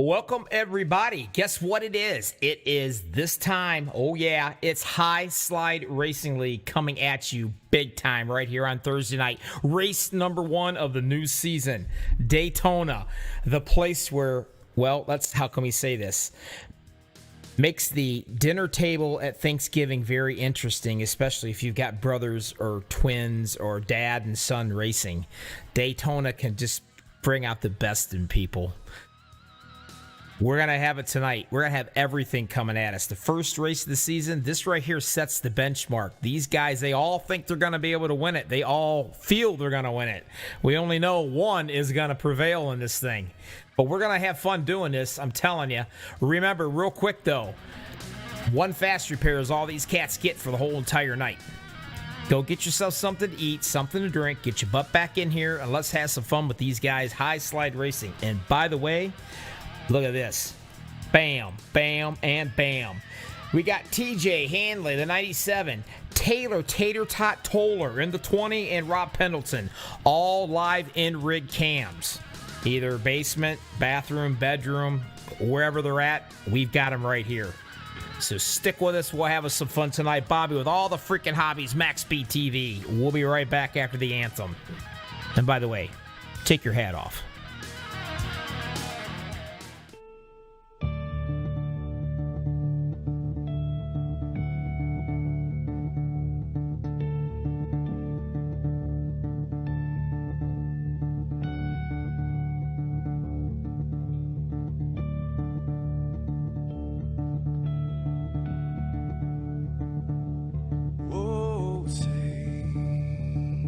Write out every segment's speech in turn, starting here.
Welcome, everybody. Guess what it is? It is this time. Oh, yeah. It's High Slide Racing League coming at you big time right here on Thursday night. Race number 1 of the new season. Daytona. The place where, well, how can we say this? Makes the dinner table at Thanksgiving very interesting, especially if you've got brothers or twins or dad and son racing. Daytona can just bring out the best in people. We're going to have it tonight. We're going to have everything coming at us. The first race of the season, this right here sets the benchmark. These guys, they all think they're going to be able to win it. They all feel they're going to win it. We only know one is going to prevail in this thing. But we're going to have fun doing this, I'm telling you. Remember, real quick though, one fast repair is all these cats get for the whole entire night. Go get yourself something to eat, something to drink, get your butt back in here, and let's have some fun with these guys, High Slide Racing. And by the way, look at this. Bam, bam, and bam. We got TJ Hanley, the 97, Taylor Tater Tot Toller in the 20, and Rob Pendleton, all live in rig cams. Either basement, bathroom, bedroom, wherever they're at, we've got them right here. So stick with us. We'll have us some fun tonight. Bobby with all the freaking hobbies, MaxSpeedTV. We'll be right back after the anthem. And by the way, take your hat off.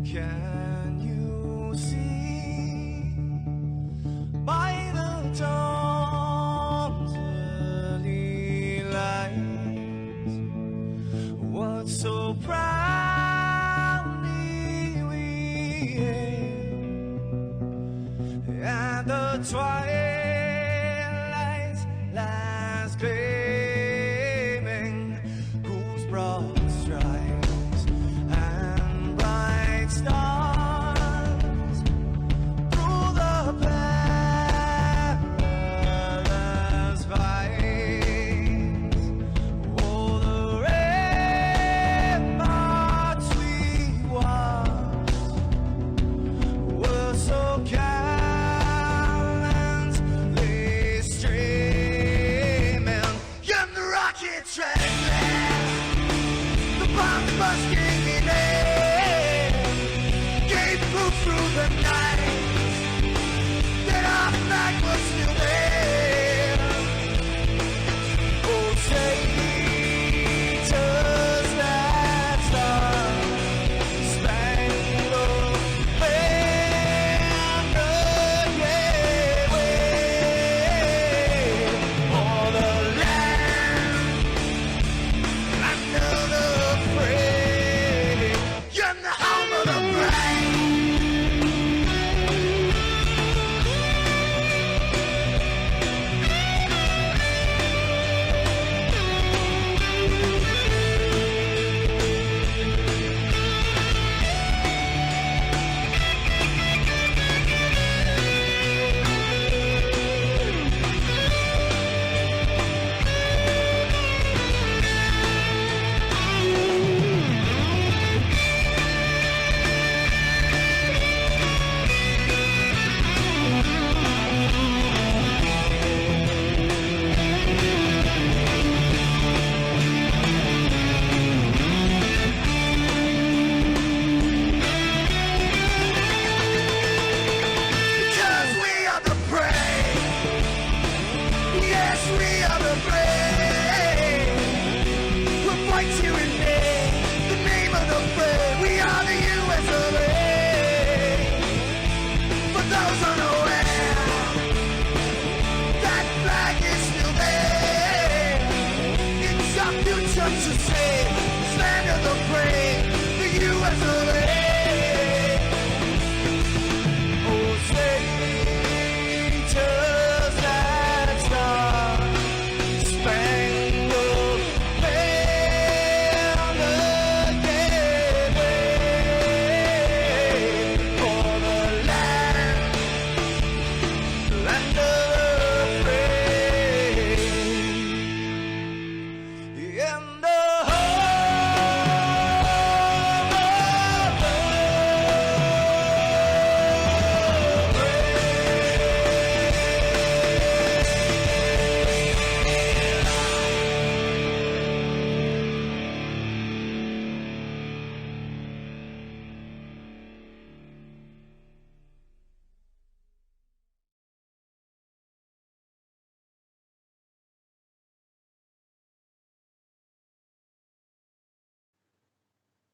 Can you see by the dawn's early light what so proudly we hailed at the twilight's last gleaming, whose broad stripes and bright stars through the perilous fights, oh, the ramparts we watched were so gallantly streaming, and the rockets ran, the bombs bursting in air, gave proof through the night that our flag was still there. Oh, say does that star-spangled banner yet wave o'er the land under the free, you're the home of the brave.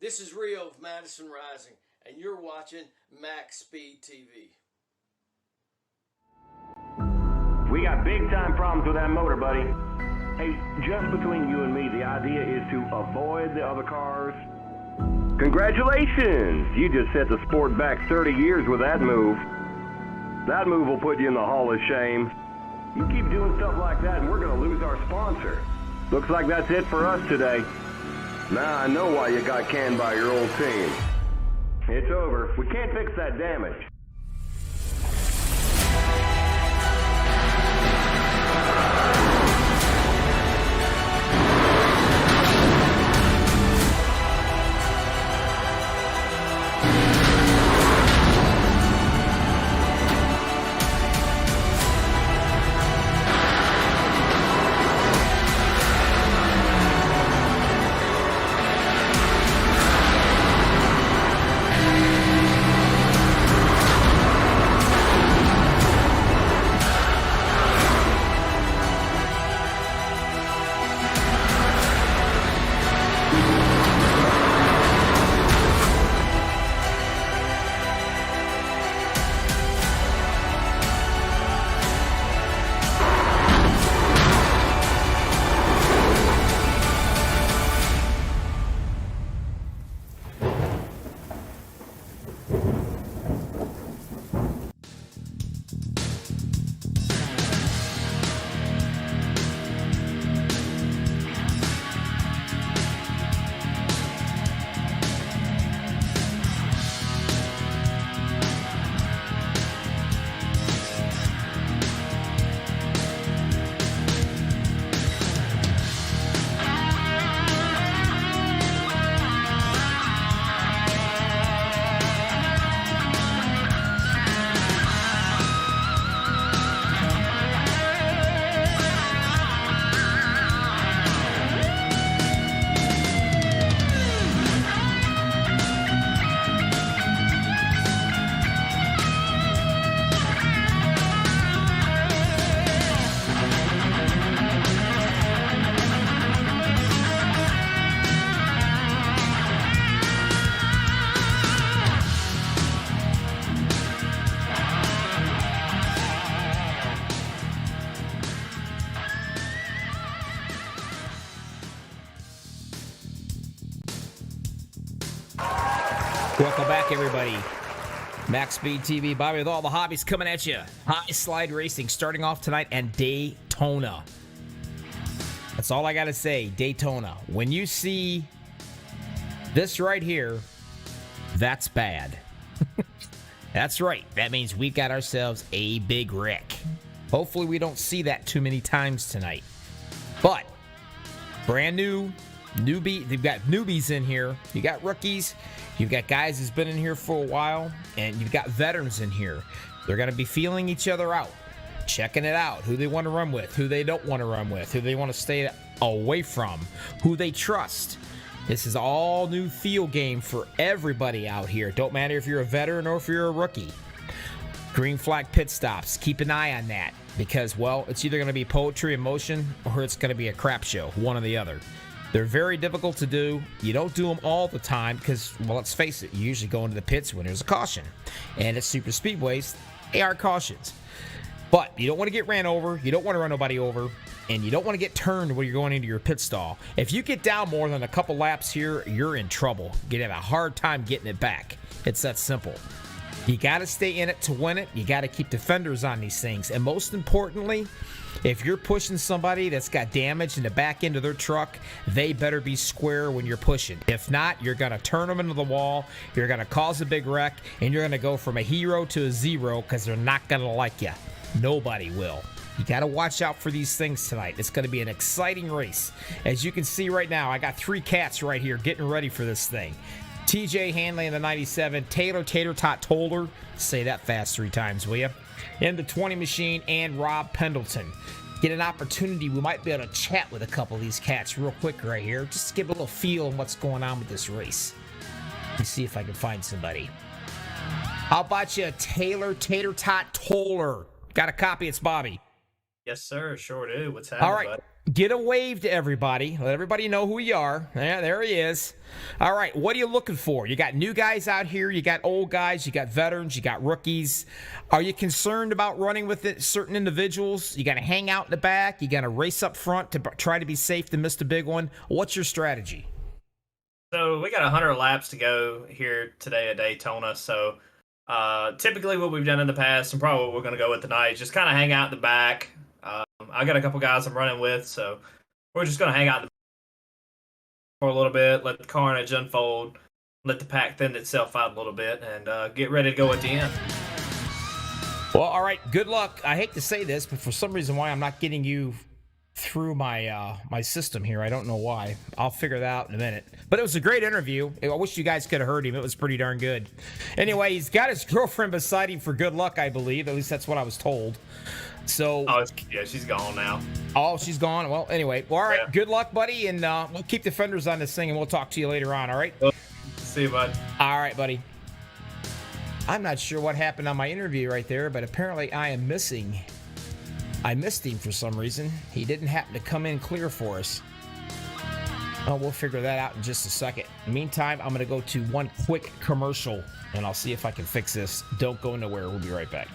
This is Rio of Madison Rising, and you're watching MaxSpeedTV. We got big time problems with that motor, buddy. Hey, just between you and me, the idea is to avoid the other cars. Congratulations! You just set the sport back 30 years with that move. That move will put you in the Hall of Shame. You keep doing stuff like that and we're gonna lose our sponsor. Looks like that's it for us today. Now I know why you got canned by your old team. It's over. We can't fix that damage. Welcome back, everybody. MaxSpeedTV, Bobby with all the hobbies coming at you. High slide racing starting off tonight and Daytona. That's all I got to say, Daytona. When you see this right here, that's bad. That's right. That means we've got ourselves a big wreck. Hopefully we don't see that too many times tonight. But brand new, they've got newbies in here. You got rookies. You've got guys who's been in here for a while, and you've got veterans in here. They're going to be feeling each other out, checking it out, who they want to run with, who they don't want to run with, who they want to stay away from, who they trust. This is all new feel game for everybody out here. Don't matter if you're a veteran or if you're a rookie. Green flag pit stops. Keep an eye on that because, well, it's either going to be poetry in motion or it's going to be a crap show, one or the other. They're very difficult to do. You don't do them all the time because, well, let's face it, you usually go into the pits when there's a caution. And at super speedways, they are cautions. But you don't want to get ran over. You don't want to run nobody over. And you don't want to get turned when you're going into your pit stall. If you get down more than a couple laps here, you're in trouble. You're going to have a hard time getting it back. It's that simple. You got to stay in it to win it. You got to keep defenders on these things. And most importantly, if you're pushing somebody that's got damage in the back end of their truck, they better be square when you're pushing. If not, you're going to turn them into the wall, you're going to cause a big wreck, and you're going to go from a hero to a zero because they're not going to like you. Nobody will. You got to watch out for these things tonight. It's going to be an exciting race. As you can see right now, I got 3 cats right here getting ready for this thing. TJ Hanley in the 97, Taylor Tater Tot Toller, say that fast 3 times, will you? In the 20 machine, and Rob Pendleton. Get an opportunity, we might be able to chat with a couple of these cats real quick right here, just to give a little feel on what's going on with this race. Let me see if I can find somebody. How about you, Taylor Tater Tot Toller? Got a copy, it's Bobby. Yes, sir. Sure do. What's happening, All right. bud? Get a wave to everybody. Let everybody know who you are. Yeah, there he is. All right, what are you looking for? You got new guys out here. You got old guys. You got veterans. You got rookies. Are you concerned about running with certain individuals? You got to hang out in the back. You got to race up front to try to be safe to miss the big one. What's your strategy? So we got 100 laps to go here today at Daytona. So typically what we've done in the past and probably what we're going to go with tonight is just kind of hang out in the back. I got a couple guys I'm running with, so we're just going to hang out for a little bit, let the carnage unfold, let the pack thin itself out a little bit, and get ready to go at the end. Well, all right, good luck. I hate to say this, but for some reason why I'm not getting you through my my system here. I don't know why. I'll figure that out in a minute. But it was a great interview. I wish you guys could have heard him. It was pretty darn good. Anyway, he's got his girlfriend beside him for good luck, I believe. At least that's what I was told. So, yeah, she's gone now. Oh, she's gone. Well, anyway. Well, all right. Yeah. Good luck, buddy. And we'll keep the fenders on this thing, and we'll talk to you later on, all right? See you, bud. All right, buddy. I'm not sure what happened on my interview right there, but apparently I missed him for some reason. He didn't happen to come in clear for us. Oh, we'll figure that out in just a second. In the meantime, I'm going to go to one quick commercial, and I'll see if I can fix this. Don't go nowhere. We'll be right back.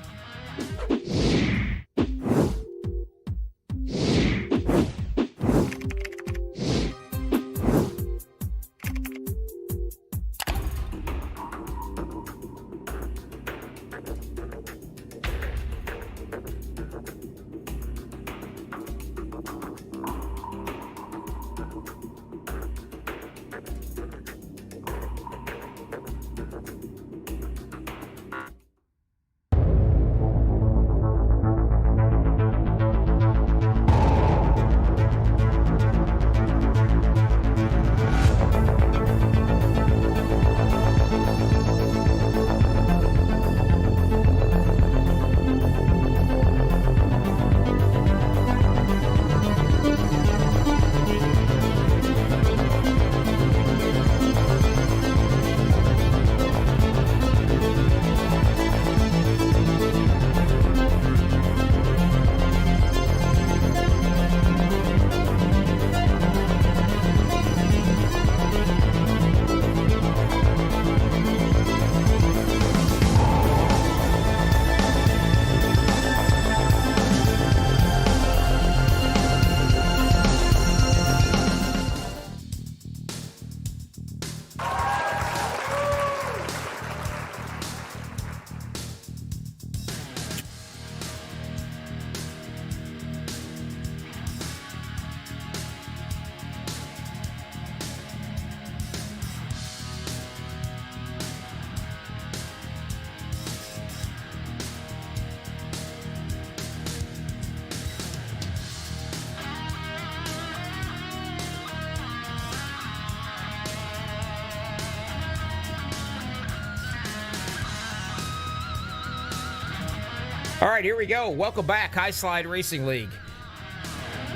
All right, here we go. Welcome back, High Slide Racing League.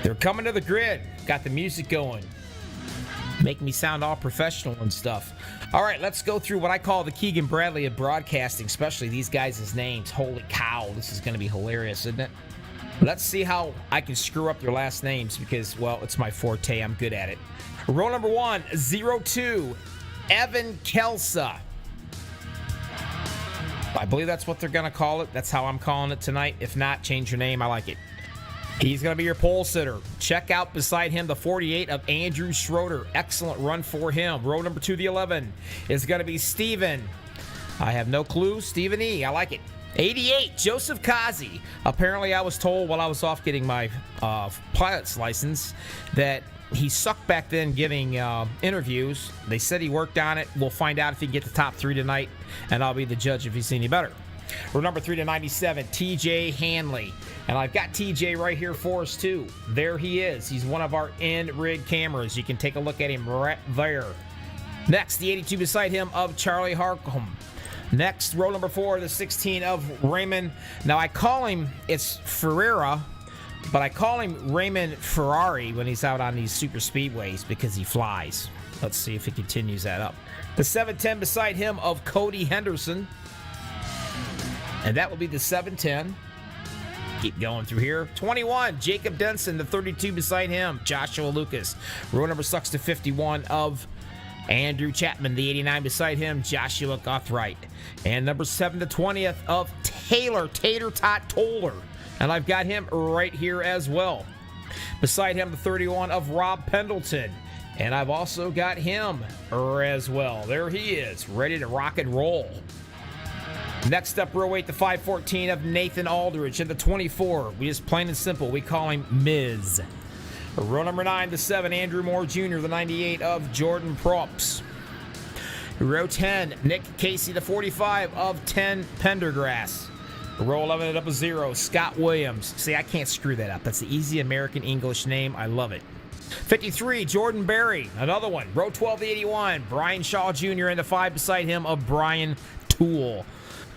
They're coming to the grid. Got the music going. Making me sound all professional and stuff. All right, let's go through what I call the Keegan Bradley of broadcasting, especially these guys' names. Holy cow, this is going to be hilarious, isn't it? Let's see how I can screw up their last names because, well, it's my forte. I'm good at it. Row number 1, 02, Evan Kelsa. I believe that's what they're going to call it. That's how I'm calling it tonight. If not, change your name. I like it. He's going to be your pole sitter. Check out beside him the 48 of Andrew Schroeder. Excellent run for him. Row number 2, the 11, is going to be Steven. I have no clue. Steven E. I like it. 88, Joseph Kazi. Apparently, I was told while I was off getting my pilot's license that he sucked back then giving interviews. They said he worked on it. We'll find out if he can get the top 3 tonight, and I'll be the judge if he's any better. We're number 3 to 97, TJ Hanley. And I've got TJ right here for us, too. There he is. He's one of our in-rig cameras. You can take a look at him right there. Next, the 82 beside him of Charlie Harcum. Next, row number 4, the 16 of Raymond. Now, I call him, it's Ferreira, but I call him Raymond Ferrari when he's out on these super speedways because he flies. Let's see if he continues that up. The 710 beside him of Cody Henderson. And that will be the 710. Keep going through here. 21, Jacob Denson. The 32 beside him, Joshua Lucas. Row number sucks to 51 of Andrew Chapman. The 89 beside him, Joshua Gothright. And number 7 to 20th of Taylor Tater Tot Toller. And I've got him right here as well. Beside him, the 31 of Rob Pendleton. And I've also got him as well. There he is, ready to rock and roll. Next up, row 8, the 514 of Nathan Aldridge. And the 24, we just plain and simple, we call him Miz. Row number 9, the 7, Andrew Moore Jr., the 98 of Jordan Props. Row 10, Nick Casey, the 45 of 10 Pendergrass. Row 11 at up a 0, Scott Williams. See, I can't screw that up. That's the easy American English name. I love it. 53, Jordan Berry, another one. Row 12, the 81, Brian Shaw Jr., and the 5 beside him of Brian Toole.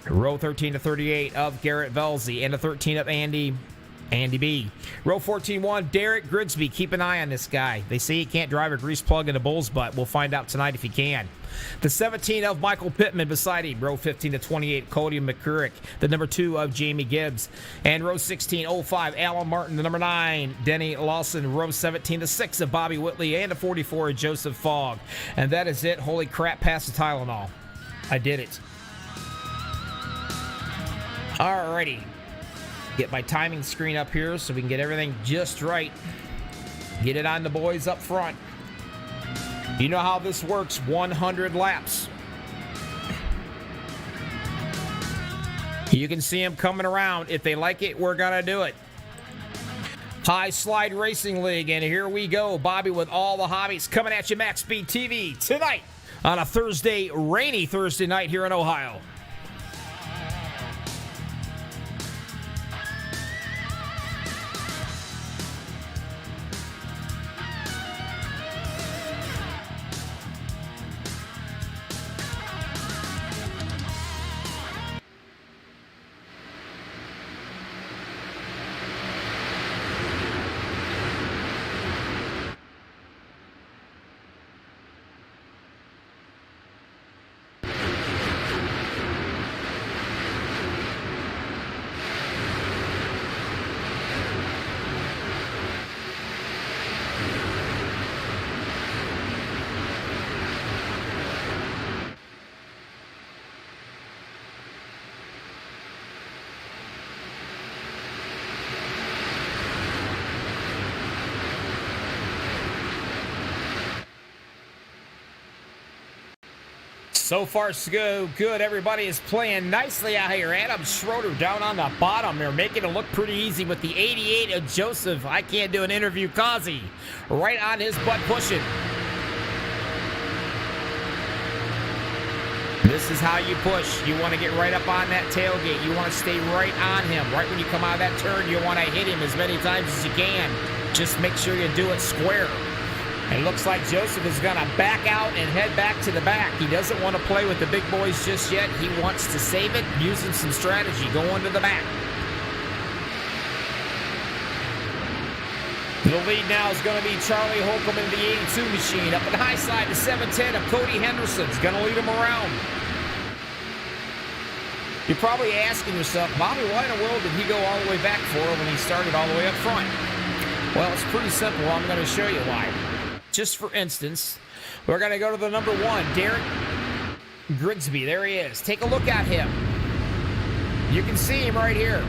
Row 13 to 38 of Garrett Velzy, and the 13 of Andy B. Row 14-1, Derek Grigsby. Keep an eye on this guy. They say he can't drive a grease plug in a bull's butt. We'll find out tonight if he can. The 17 of Michael Pittman beside him. Row 15 to 28, Cody McCurrick. The number 2 of Jamie Gibbs. And row 16, 05, Alan Martin. The number 9, Denny Lawson. Row 17 to 6 of Bobby Whitley. And the 44 of Joseph Fogg. And that is it. Holy crap, pass the Tylenol. I did it. Alrighty. Get my timing screen up here so we can get everything just right. Get it on the boys up front. You know how this works, 100 laps. You can see them coming around. If they like it, we're going to do it. High Slide Racing League, and here we go. Bobby with all the hobbies coming at you, MaxSpeedTV, tonight on a Thursday, rainy Thursday night here in Ohio. So far, so good. Everybody is playing nicely out here. Adam Schroeder down on the bottom. They're making it look pretty easy with the 88 of Joseph. I can't do an interview, Kazi. Right on his butt pushing. This is how you push. You want to get right up on that tailgate. You want to stay right on him. Right when you come out of that turn, you want to hit him as many times as you can. Just make sure you do it square. It looks like Joseph is going to back out and head back to the back. He doesn't want to play with the big boys just yet. He wants to save it, using some strategy, going to the back. The lead now is going to be Charlie Holcomb in the 82 machine. Up in the high side, the 710 of Cody Henderson's going to lead him around. You're probably asking yourself, Bobby, why in the world did he go all the way back for when he started all the way up front? Well, it's pretty simple. I'm going to show you why. Just for instance, we're going to go to the number 1, Derek Grigsby. There he is. Take a look at him. You can see him right here.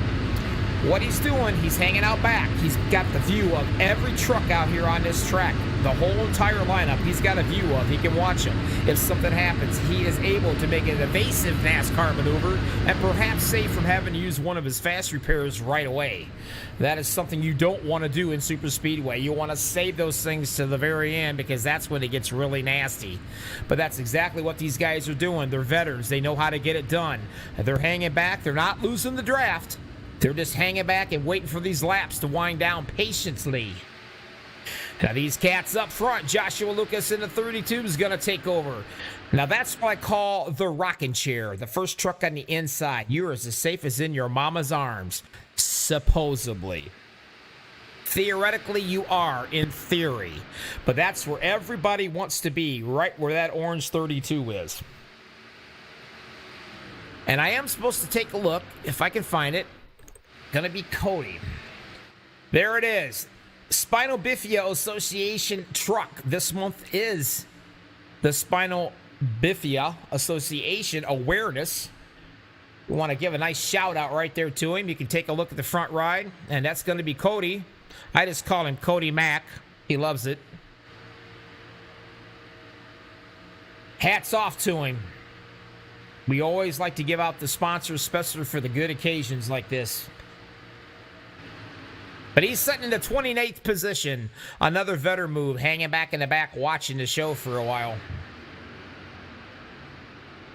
What he's doing, he's hanging out back. He's got the view of every truck out here on this track. The whole entire lineup, he's got a view of. He can watch them. If something happens, he is able to make an evasive NASCAR maneuver and perhaps save from having to use one of his fast repairs right away. That is something you don't want to do in super speedway. You want to save those things to the very end because that's when it gets really nasty. But that's exactly what these guys are doing. They're veterans. They know how to get it done. They're hanging back. They're not losing the draft. They're just hanging back and waiting for these laps to wind down patiently. Now these cats up front, Joshua Lucas in the 32 is going to take over. Now that's what I call the rocking chair. The first truck on the inside. You're as safe as in your mama's arms. Supposedly. Theoretically, you are, in theory. But that's where everybody wants to be, right where that orange 32 is. And I am supposed to take a look, if I can find it. Gonna be Cody. There it is. Spinal Bifida Association truck. This month is the Spinal Bifida Association Awareness. We want to give a nice shout out right there to him. You can take a look at the front ride, and that's going to be Cody. I just call him Cody Mack. He loves it. Hats off to him. We always like to give out the sponsors, especially for the good occasions like this. But he's sitting in the 28th position. Another veteran move, hanging back in the back, watching the show for a while.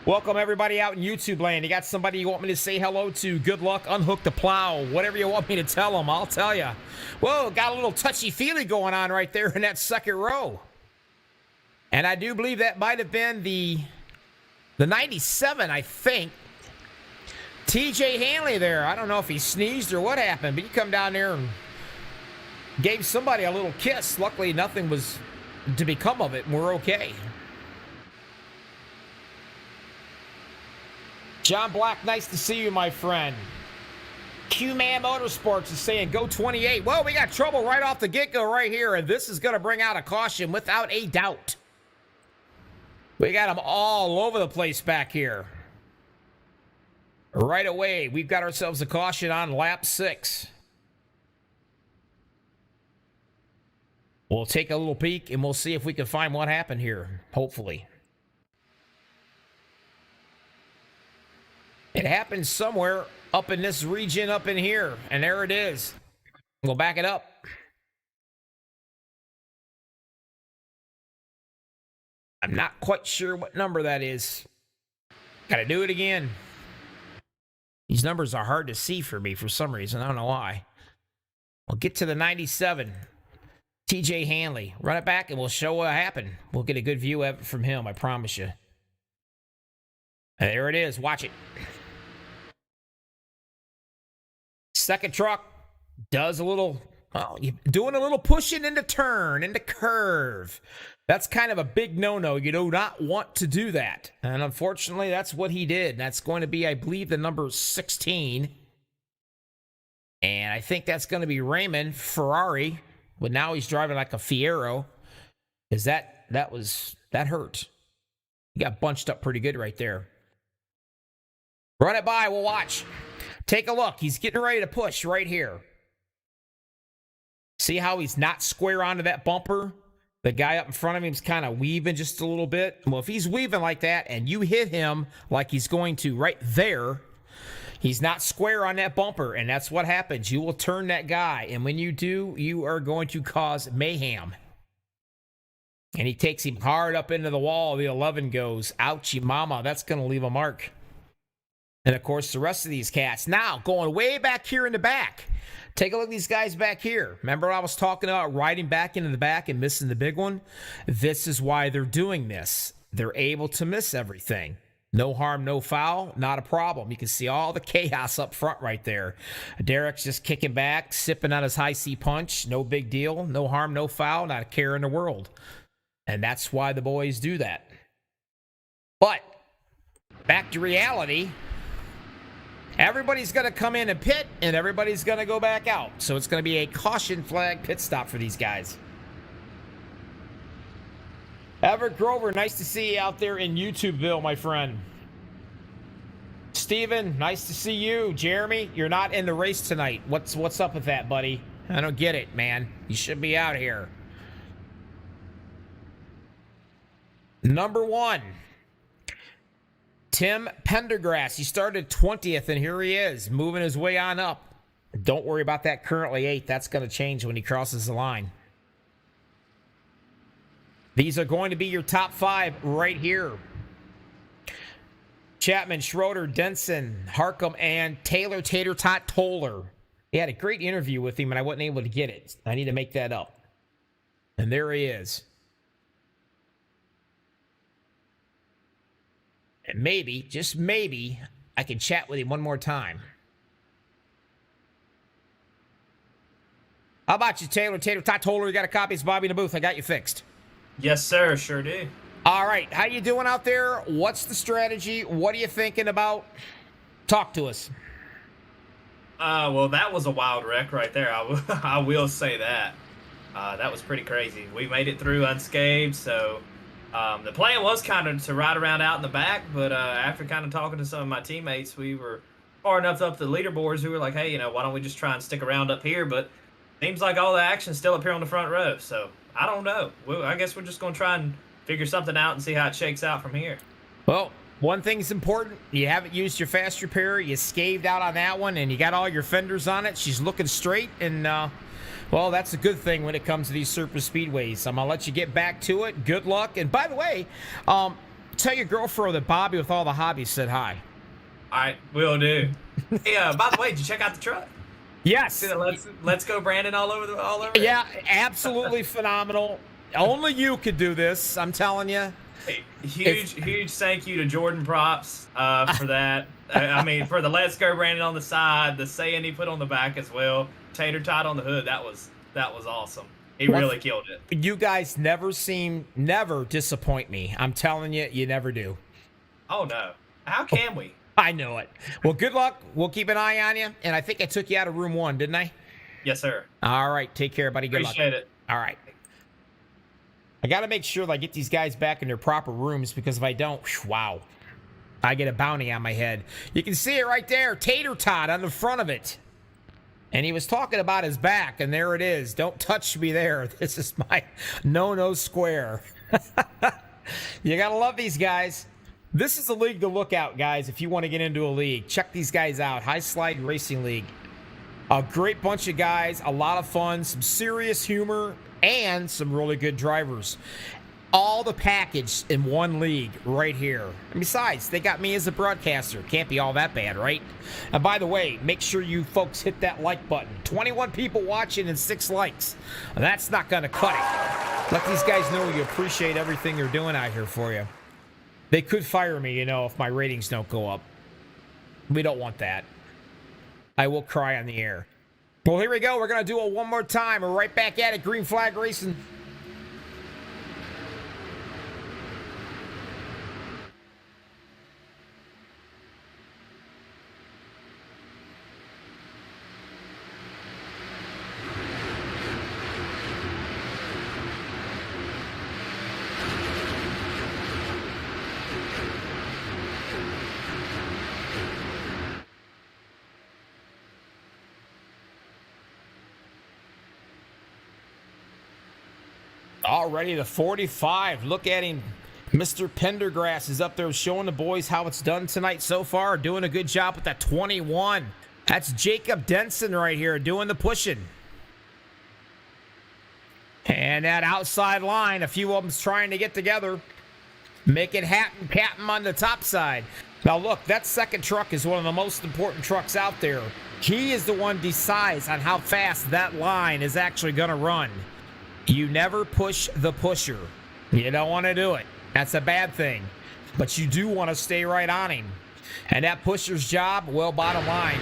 Welcome everybody out in YouTube land. You got somebody you want me to say hello to? Good luck, unhook the plow. Whatever you want me to tell them, I'll tell you. Whoa, got a little touchy-feely going on right there in that second row. And I do believe that might have been the 97, I think. TJ Hanley there. I don't know if he sneezed or what happened, but he come down there and gave somebody a little kiss. Luckily, nothing was to become of it, and we're okay. John Black, nice to see you, my friend. Q-Man Motorsports is saying, go 28. Well, we got trouble right off the get-go right here, and this is going to bring out a caution without a doubt. We got them all over the place back here. Right away, we've got ourselves a caution on lap 6. We'll take a little peek, and we'll see if we can find what happened here, hopefully. It happened somewhere up in this region up in here, and there it is. We'll back it up. I'm not quite sure what number that is. Gotta do it again. These numbers are hard to see for me for some reason. I don't know why. We'll get to the 97. TJ Hanley. Run it back and we'll show what happened. We'll get a good view of it from him, I promise you. And there it is. Watch it. Second truck does a little, doing a little pushing into turn, into curve. That's kind of a big no-no. You do not want to do that. And unfortunately, that's what he did. That's going to be, I believe, the number 16. And I think that's going to be Raymond Ferrari. But now he's driving like a Fiero. Is that hurt. He got bunched up pretty good right there. Run it by, we'll watch. Take a look. He's getting ready to push right here. See how he's not square onto that bumper? The guy up in front of him is kind of weaving just a little bit. Well, if he's weaving like that and you hit him like he's going to right there, he's not square on that bumper, and that's what happens. You will turn that guy, and when you do, you are going to cause mayhem. And he takes him hard up into the wall. The 11 goes, ouchie mama, that's going to leave a mark. And, of course, the rest of these cats. Now, going way back here in the back. Take a look at these guys back here. Remember I was talking about riding back into the back and missing the big one? This is why they're doing this. They're able to miss everything. No harm, no foul, not a problem. You can see all the chaos up front right there. Derek's just kicking back, sipping on his high C punch. No big deal. No harm, no foul, not a care in the world. And that's why the boys do that. But back to reality. Everybody's going to come in and pit, and everybody's going to go back out. So it's going to be a caution flag pit stop for these guys. Everett Grover, nice to see you out there in YouTubeville, my friend. Steven, nice to see you. Jeremy, you're not in the race tonight. What's up with that, buddy? I don't get it, man. You should be out here. Number 1. Tim Pendergrass. He started 20th, and here he is, moving his way on up. Don't worry about that currently 8th. That's going to change when he crosses the line. These are going to be your top 5 right here. Chapman, Schroeder, Denson, Harcum, and Taylor Tater Tot Toller. He had a great interview with him, and I wasn't able to get it. I need to make that up. And there he is. And maybe, just maybe, I can chat with him one more time. How about you, Taylor Tater Tot Toller? You got a copy? It's Bobby in the booth. I got you fixed. Yes, sir. Sure do. All right. How you doing out there? What's the strategy? What are you thinking about? Talk to us. Well, that was a wild wreck right there. I will say that. That was pretty crazy. We made it through unscathed, so the plan was kind of to ride around out in the back, but after kind of talking to some of my teammates, we were far enough up the leaderboards, we were like, hey, why don't we just try and stick around up here? But seems like all the action's still up here on the front row, so I don't know. I guess we're just going to try and figure something out and see how it shakes out from here. Well, one thing's important. You haven't used your fast repair. You scaved out on that one, and you got all your fenders on it. She's looking straight, and, well, that's a good thing when it comes to these surface speedways. I'm going to let you get back to it. Good luck. And, by the way, tell your girlfriend that Bobby with all the hobbies said hi. All right, will do. Hey, by the way, did you check out the truck? Yes. See the Let's Go Brandon all over it? Yeah, absolutely phenomenal. Only you could do this, I'm telling you. Hey, huge thank you to Jordan Props for that. I mean, for the Let's Go Brandon on the side, the saying he put on the back as well, Tater Tot on the hood. That was awesome. He really killed it. You guys never disappoint me. I'm telling you, you never do. Oh no, how can we? I know it. Well, good luck. We'll keep an eye on you. And I think I took you out of room 1, didn't I? Yes, sir. All right. Take care, buddy. Good luck. Appreciate it. All right. I got to make sure that I get these guys back in their proper rooms, because if I don't, wow, I get a bounty on my head. You can see it right there. Tater Tot on the front of it. And he was talking about his back, and there it is. Don't touch me there. This is my no square. You got to love these guys. This is a league to look out, guys, if you want to get into a league. Check these guys out. High Slide Racing League. A great bunch of guys, a lot of fun, some serious humor, and some really good drivers. All the package in one league right here. And besides, they got me as a broadcaster. Can't be all that bad, right? And by the way, make sure you folks hit that like button. 21 people watching and 6 likes. That's not going to cut it. Let these guys know you appreciate everything they're doing out here for you. They could fire me, if my ratings don't go up. We don't want that. I will cry on the air. Well, here we go. We're going to do it one more time. We're right back at it. Green Flag Racing. Already the 45. Look at him. Mr. Pendergrass is up there showing the boys how it's done tonight so far. Doing a good job with that 21. That's Jacob Denson right here doing the pushing. And that outside line, a few of them's trying to get together. Make it happen, Captain on the top side. Now look, that second truck is one of the most important trucks out there. He is the one decides on how fast that line is actually going to run. You never push the pusher. You don't want to do it. That's a bad thing. But you do want to stay right on him. And that pusher's job, well, bottom line,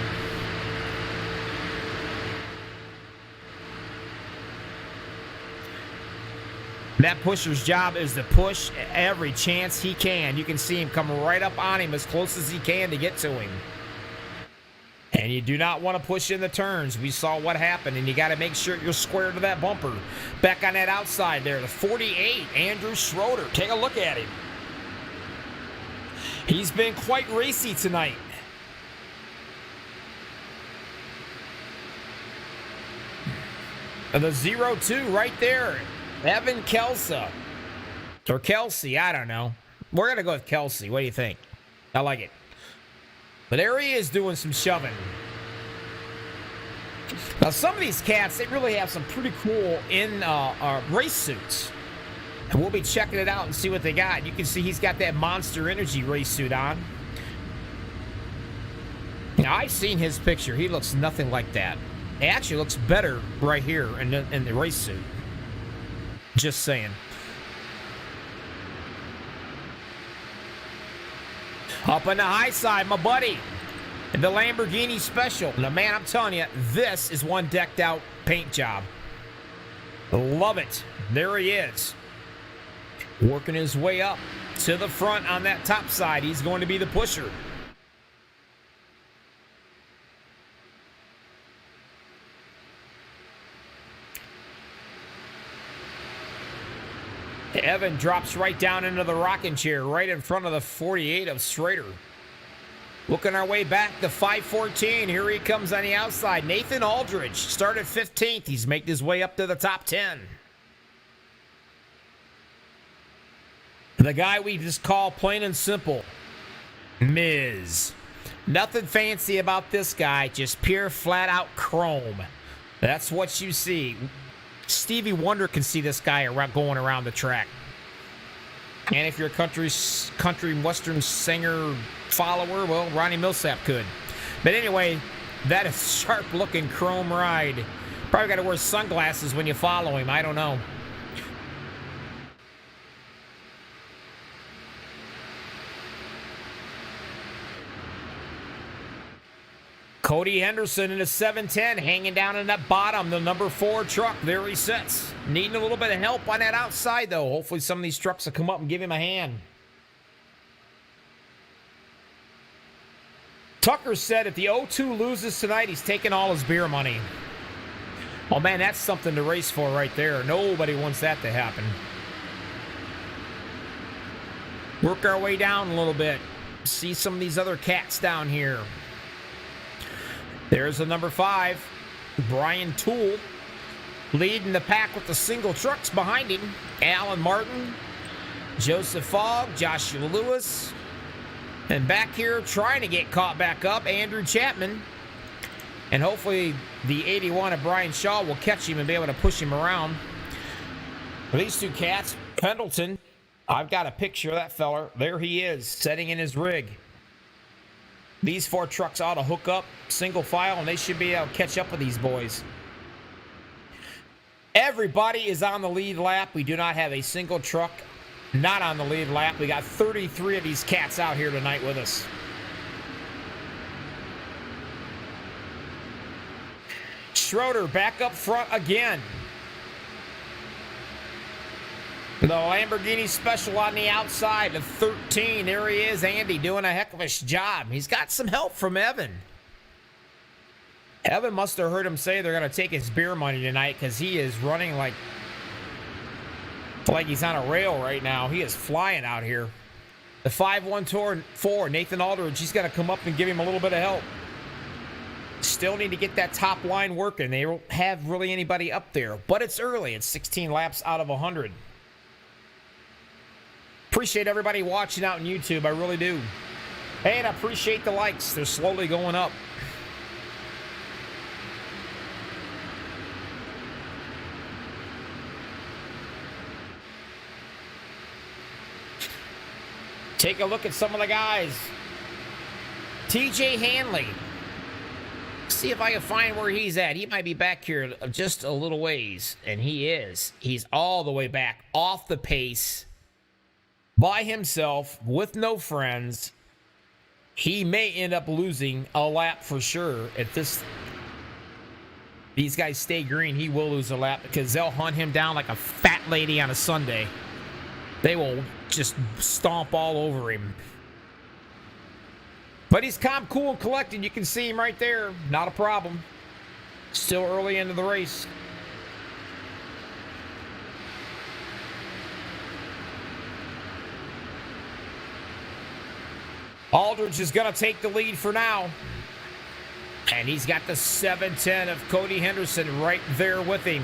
that pusher's job is to push every chance he can. You can see him come right up on him as close as he can to get to him. And you do not want to push in the turns. We saw what happened, and you got to make sure you're square to that bumper. Back on that outside there, the 48, Andrew Schroeder. Take a look at him. He's been quite racy tonight. And the 0-2 right there, Evan Kelsey. Or Kelsey, I don't know. We're going to go with Kelsey. What do you think? I like it. But there he is doing some shoving. Now, some of these cats, they really have some pretty cool race suits. And we'll be checking it out and see what they got. You can see he's got that Monster Energy race suit on. Now, I've seen his picture. He looks nothing like that. It actually looks better right here in the race suit. Just saying. Up on the high side, my buddy. The Lamborghini Special. Now, man, I'm telling you, this is one decked out paint job. Love it. There he is. Working his way up to the front on that top side. He's going to be the pusher. Evan drops right down into the rocking chair right in front of the 48 of Schrader. Looking our way back to 514. Here he comes on the outside. Nathan Aldridge started 15th. He's making his way up to the top 10. The guy we just call plain and simple Miz. Nothing fancy about this guy, just pure flat out chrome. That's what you see. Stevie Wonder can see this guy going around the track. And if you're a country western singer follower, well, Ronnie Millsap could. But anyway, that is sharp looking chrome ride. Probably got to wear sunglasses when you follow him. I don't know. Cody Henderson in a 710, hanging down in that bottom, the number 4 truck. There he sits. Needing a little bit of help on that outside, though. Hopefully some of these trucks will come up and give him a hand. Tucker said if the O2 loses tonight, he's taking all his beer money. Oh, man, that's something to race for right there. Nobody wants that to happen. Work our way down a little bit. See some of these other cats down here. There's the number 5, Brian Toole, leading the pack with the single trucks behind him. Alan Martin, Joseph Fogg, Joshua Lewis, and back here trying to get caught back up, Andrew Chapman. And hopefully the 81 of Brian Shaw will catch him and be able to push him around. These two cats, Pendleton, I've got a picture of that feller. There he is, setting in his rig. These 4 trucks ought to hook up single file, and they should be able to catch up with these boys. Everybody is on the lead lap. We do not have a single truck not on the lead lap. We got 33 of these cats out here tonight with us. Schroeder back up front again. The Lamborghini Special on the outside of 13. There he is, Andy, doing a heck of a job. He's got some help from Evan. Evan must have heard him say they're going to take his beer money tonight because he is running like he's on a rail right now. He is flying out here. The 5-1-4, Nathan Aldridge, he's going to come up and give him a little bit of help. Still need to get that top line working. They don't have really anybody up there, but it's early. It's 16 laps out of 100. Appreciate everybody watching out on YouTube. I really do. Hey, and I appreciate the likes. They're slowly going up. Take a look at some of the guys. TJ Hanley. See if I can find where he's at. He might be back here just a little ways. And he is. He's all the way back off the pace. By himself, with no friends. He may end up losing a lap for sure. If these guys stay green, he will lose a lap because they'll hunt him down like a fat lady on a Sunday. They will just stomp all over him. But he's calm, cool, and collected. You can see him right there. Not a problem. Still early into the race. Aldridge is going to take the lead for now. And he's got the 710 of Cody Henderson right there with him.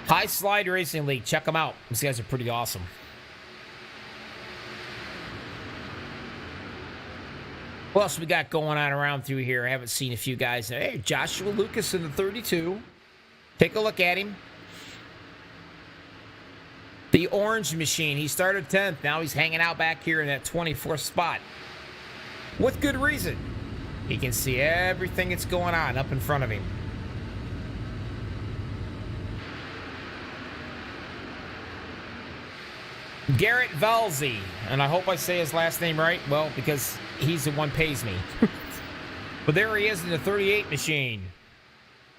High Slide Racing League. Check them out. These guys are pretty awesome. What else we got going on around through here? I haven't seen a few guys. Hey, Joshua Lucas in the 32. Take a look at him. The Orange Machine. He started 10th. Now he's hanging out back here in that 24th spot. With good reason. He can see everything that's going on up in front of him. Garrett Valzi, and I hope I say his last name right, well, because he's the one pays me. But there he is in the 38 machine.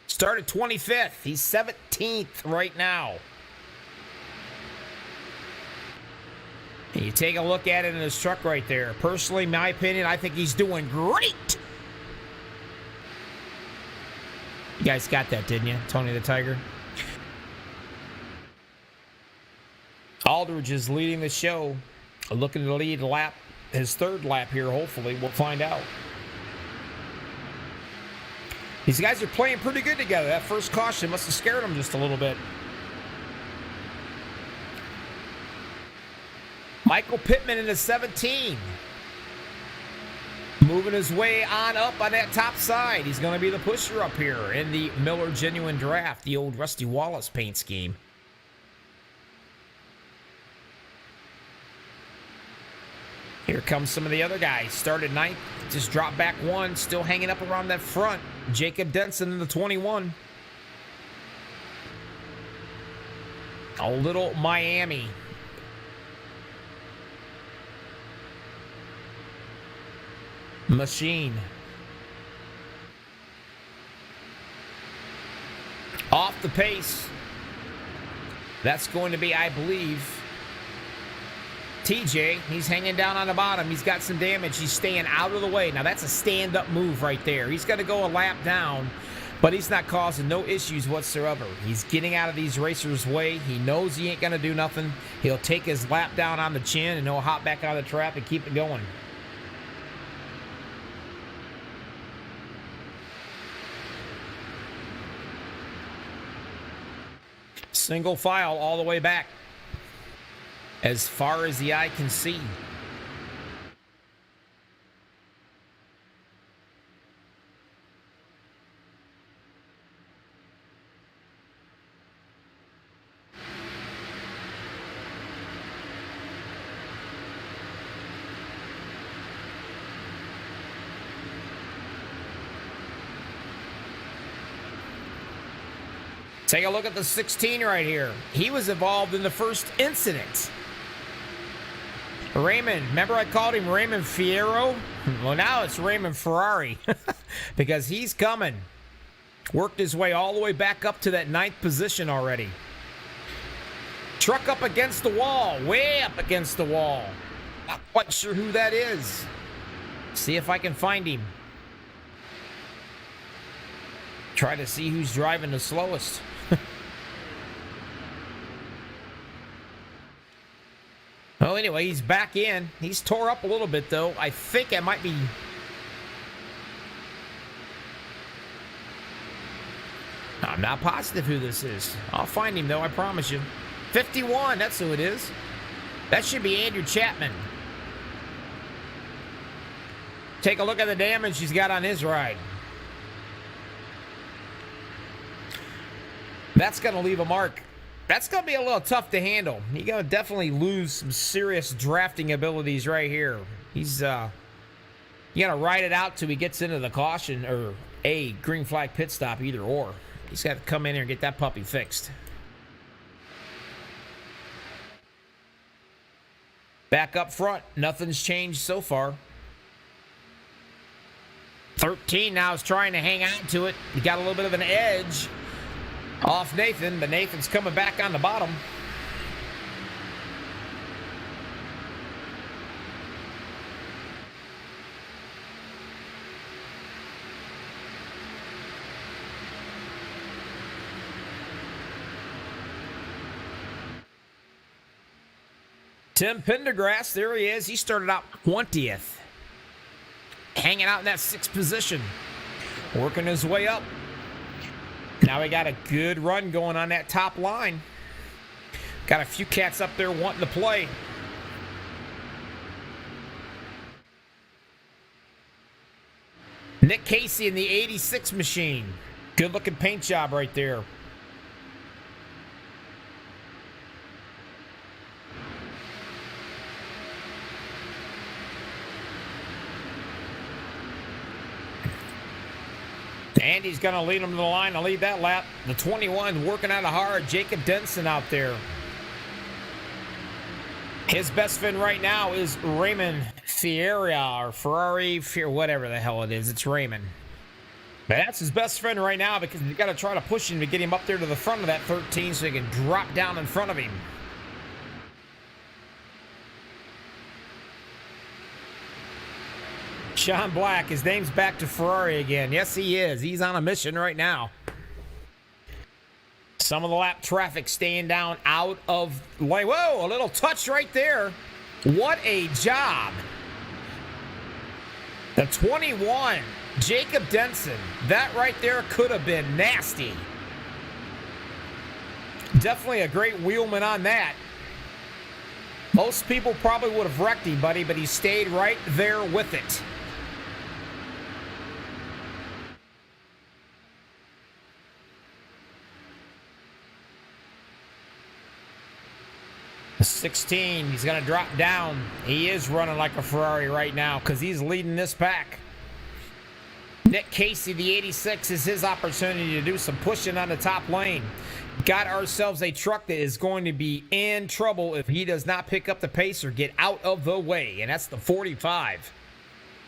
Started 25th. He's 17th right now. And you take a look at it in his truck right there. Personally, in my opinion, I think he's doing great. You guys got that, didn't you? Tony the Tiger. Aldridge is leading the show. Looking to lead lap, his third lap here, hopefully. We'll find out. These guys are playing pretty good together. That first caution must have scared them just a little bit. Michael Pittman in the 17. Moving his way on up on that top side. He's going to be the pusher up here in the Miller Genuine Draft, the old Rusty Wallace paint scheme. Here comes some of the other guys. Started ninth, just dropped back one, still hanging up around that front. Jacob Denson in the 21. A little Miami. Machine. Off the pace. That's going to be, I believe, TJ. He's hanging down on the bottom. He's got some damage. He's staying out of the way. Now, that's a stand-up move right there. He's got to go a lap down, but he's not causing no issues whatsoever. He's getting out of these racers' way. He knows he ain't going to do nothing. He'll take his lap down on the chin, and he'll hop back out of the trap and keep it going. Single file all the way back, as far as the eye can see. Take a look at the 16 right here. He was involved in the first incident. Raymond, remember I called him Raymond Fierro? Well, now it's Raymond Ferrari because he's coming. Worked his way all the way back up to that 9th position already. Truck up against the wall, way up against the wall. Not quite sure who that is. See if I can find him. Try to see who's driving the slowest. Well, anyway, he's back in. He's tore up a little bit, though. I think it might be... I'm not positive who this is. I'll find him, though, I promise you. 51, that's who it is. That should be Andrew Chapman. Take a look at the damage he's got on his ride. That's going to leave a mark. That's going to be a little tough to handle. You're going to definitely lose some serious drafting abilities right here. He's you got to ride it out till he gets into the caution or a green flag pit stop, either or. He's got to come in here and get that puppy fixed. Back up front, nothing's changed so far. 13 now is trying to hang on to it. He got a little bit of an edge off Nathan, but Nathan's coming back on the bottom. Tim Pendergrass, there he is. He started out 20th. Hanging out in that 6th position. Working his way up. Now we got a good run going on that top line. Got a few cats up there wanting to play. Nick Casey in the 86 machine. Good looking paint job right there. Andy's going to lead him to the line to lead that lap. The 21 working out hard. Jacob Denson out there. His best friend right now is Raymond Fierra or Ferrari, whatever the hell it is. It's Raymond. But that's his best friend right now because you got to try to push him to get him up there to the front of that 13 so he can drop down in front of him. Sean Black, his name's back to Ferrari again. Yes, he is. He's on a mission right now. Some of the lap traffic staying down out of lane. Whoa, a little touch right there. What a job. The 21, Jacob Denson. That right there could have been nasty. Definitely a great wheelman on that. Most people probably would have wrecked him, buddy, but he stayed right there with it. The 16, he's going to drop down. He is running like a Ferrari right now because he's leading this pack. Nick Casey, the 86, is his opportunity to do some pushing on the top lane. Got ourselves a truck that is going to be in trouble if he does not pick up the pace or get out of the way, and that's the 45.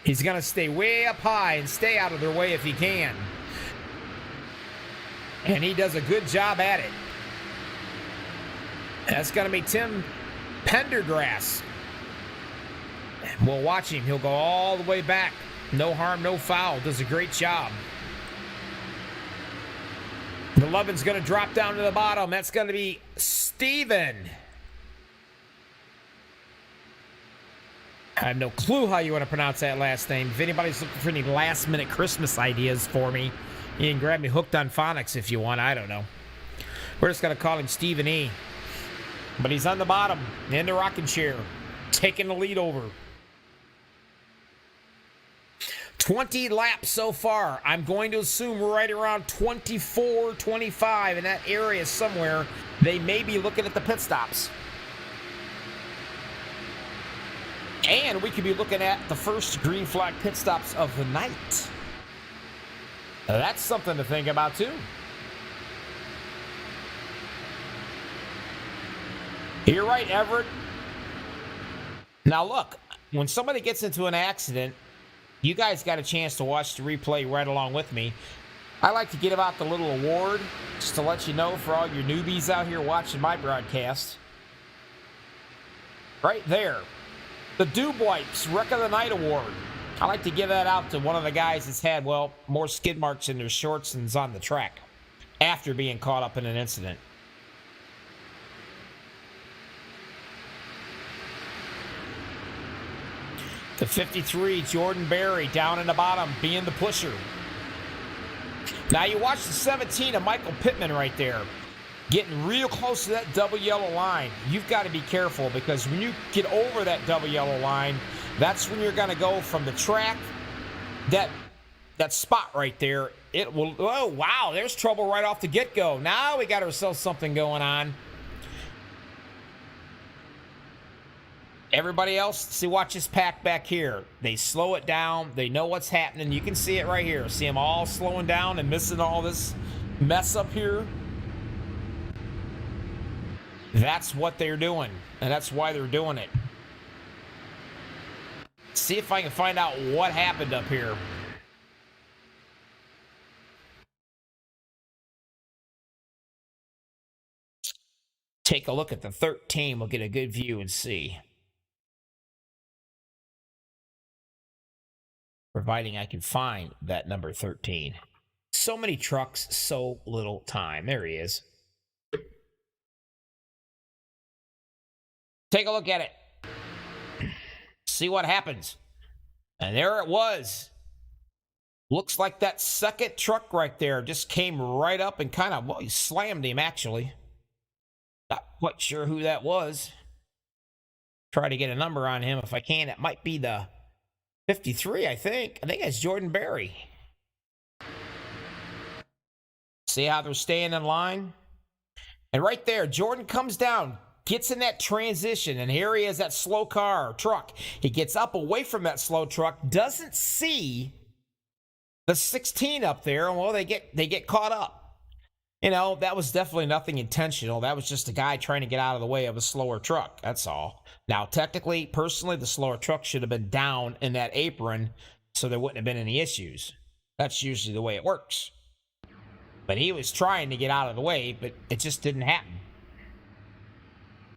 He's going to stay way up high and stay out of their way if he can. And he does a good job at it. That's going to be Tim Pendergrass. We'll watch him. He'll go all the way back. No harm, no foul. Does a great job. The 11's going to drop down to the bottom. That's going to be Steven. I have no clue how you want to pronounce that last name. If anybody's looking for any last-minute Christmas ideas for me, you can grab me hooked on phonics if you want. I don't know. We're just going to call him Stephen E. But he's on the bottom in the rocking chair, taking the lead over. 20 laps so far. I'm going to assume we're right around 24, 25 in that area somewhere. They may be looking at the pit stops. And we could be looking at the first green flag pit stops of the night. Now, that's something to think about, too. You're right, Everett. Now, look, when somebody gets into an accident, you guys got a chance to watch the replay right along with me. I like to give out the little award just to let you know for all your newbies out here watching my broadcast. Right there. The Doob Wipes Wreck of the Night Award. I like to give that out to one of the guys that's had, well, more skid marks in their shorts than's on the track after being caught up in an incident. The 53, Jordan Berry, down in the bottom, being the pusher. Now you watch the 17 of Michael Pittman right there, getting real close to that double yellow line. You've got to be careful because when you get over that double yellow line, that's when you're going to go from the track, that spot right there. It will, oh, wow, there's trouble right off the get-go. Now we got ourselves something going on. Everybody else, see, watch this pack back here. They slow it down. They know what's happening. You can see it right here. See them all slowing down and missing all this mess up here. That's what they're doing, and that's why they're doing it. See if I can find out what happened up here. Take a look at the 13. We'll get a good view and see. Providing I can find that number 13. So many trucks, so little time. There he is. Take a look at it. See what happens. And there it was. Looks like that second truck right there just came right up and kind of, well, he slammed him actually. Not quite sure who that was. Try to get a number on him if I can. It might be the 53, I think. I think that's Jordan Berry. See how they're staying in line? And right there, Jordan comes down, gets in that transition, and here he is, that slow car or truck. He gets up away from that slow truck, doesn't see the 16 up there, and well, they get caught up. You know, that was definitely nothing intentional. That was just a guy trying to get out of the way of a slower truck. That's all. Now, technically, personally, the slower truck should have been down in that apron so there wouldn't have been any issues. That's usually the way it works. But he was trying to get out of the way, but it just didn't happen.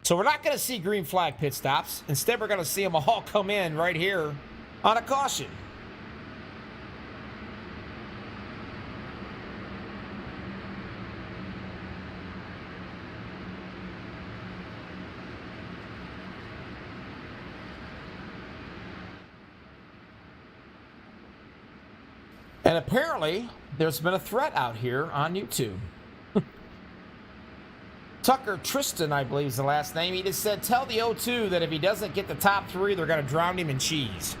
So we're not going to see green flag pit stops. Instead, we're going to see them all come in right here on a caution. And apparently, there's been a threat out here on YouTube. Tucker Tristan, I believe is the last name. He just said, tell the O2 that if he doesn't get the top 3, they're going to drown him in cheese.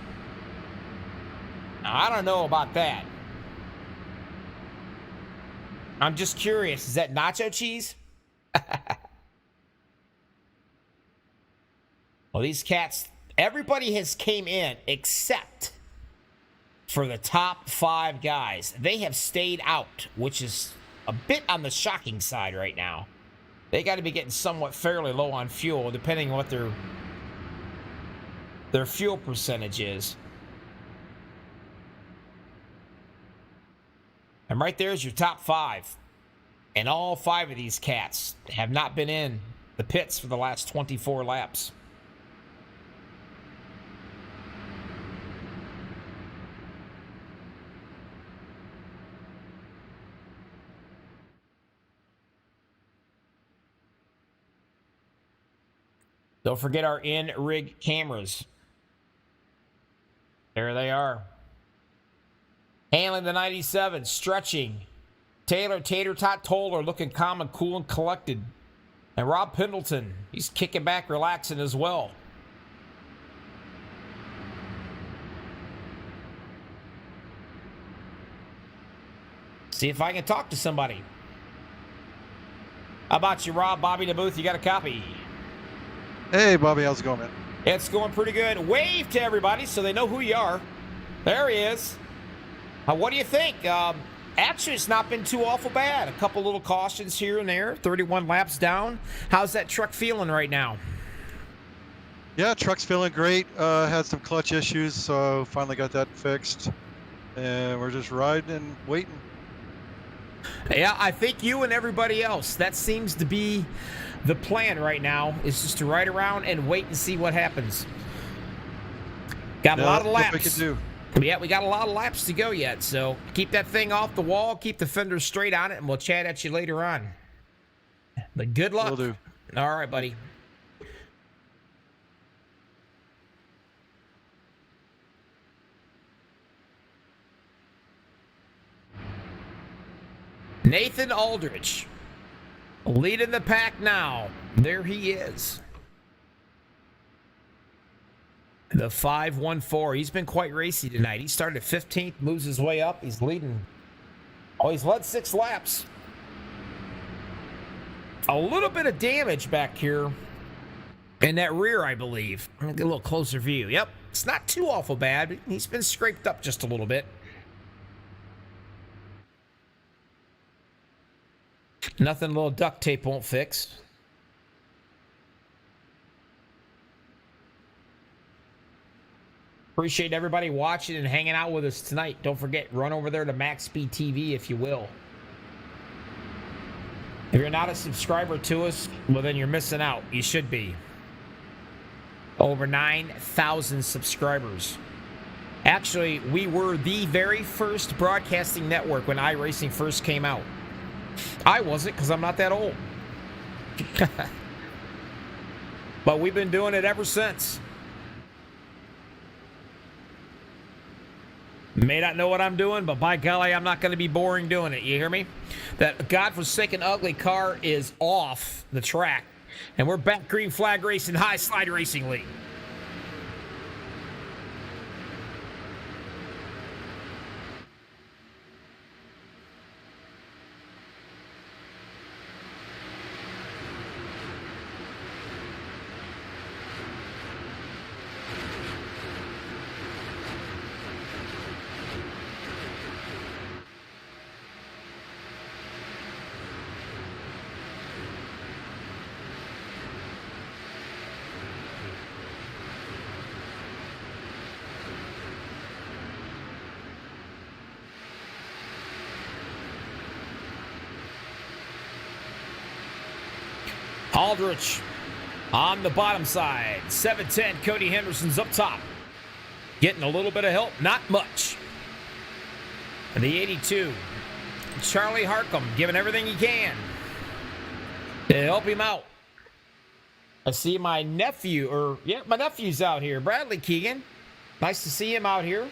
Now, I don't know about that. I'm just curious. Is that nacho cheese? Well, these cats, everybody has came in except for the top 5 guys. They have stayed out, which is a bit on the shocking side right now. They got to be getting somewhat fairly low on fuel, depending on what their fuel percentage is. And right there's your top 5. And all 5 of these cats have not been in the pits for the last 24 laps. Don't forget our in-rig cameras. There they are. Handling the 97, stretching. Taylor Tater Tot Toller looking calm and cool and collected. And Rob Pendleton, he's kicking back, relaxing as well. See if I can talk to somebody. How about you, Rob? Bobby the booth, you got a copy? Hey, Bobby, how's it going, man? It's going pretty good. Wave to everybody so they know who you are. There he is. What do you think? Actually, it's not been too awful bad. A couple little cautions here and there. 31 laps down. How's that truck feeling right now? Yeah, truck's feeling great. Had some clutch issues, so finally got that fixed. And we're just riding and waiting. Yeah, I think you and everybody else, that seems to be the plan right now, is just to ride around and wait and see what happens. Got a lot of laps. We can do. Yeah, we got a lot of laps to go yet, so keep that thing off the wall, keep the fenders straight on it, and we'll chat at you later on. But good luck. Will do. All right, buddy. Nathan Aldrich leading the pack now. There he is. The 514. He's been quite racy tonight. He started 15th, moves his way up. He's leading. Oh, he's led 6 laps. A little bit of damage back here in that rear, I believe. I'm going to get a little closer view. Yep. It's not too awful bad, but he's been scraped up just a little bit. Nothing a little duct tape won't fix. Appreciate everybody watching and hanging out with us tonight. Don't forget, run over there to MaxSpeedTV if you will. If you're not a subscriber to us, well, then you're missing out. You should be. Over 9,000 subscribers. Actually, we were the very first broadcasting network when iRacing first came out. I wasn't, because I'm not that old. But we've been doing it ever since. May not know what I'm doing, but by golly, I'm not going to be boring doing it. You hear me? That godforsaken ugly car is off the track. And we're back green flag racing, high slide racing league. Aldrich on the bottom side. 710, Cody Henderson's up top. Getting a little bit of help, not much. And the 82, Charlie Harcum giving everything he can to help him out. I see my nephew, my nephew's out here. Bradley Keegan. Nice to see him out here.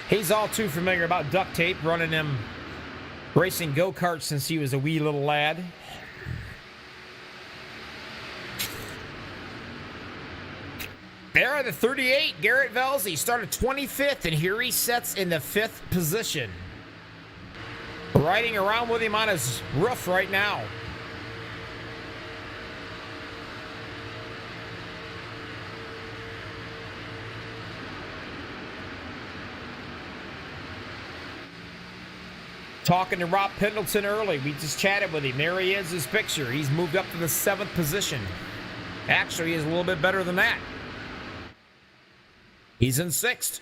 He's all too familiar about duct tape, running them racing go-karts since he was a wee little lad. There are the 38, Garrett Velzy started 25th, and here he sets in the 5th position. Riding around with him on his roof right now. Talking to Rob Pendleton early. We just chatted with him. There he is, his picture. He's moved up to the 7th position. Actually, he's a little bit better than that. He's in 6th.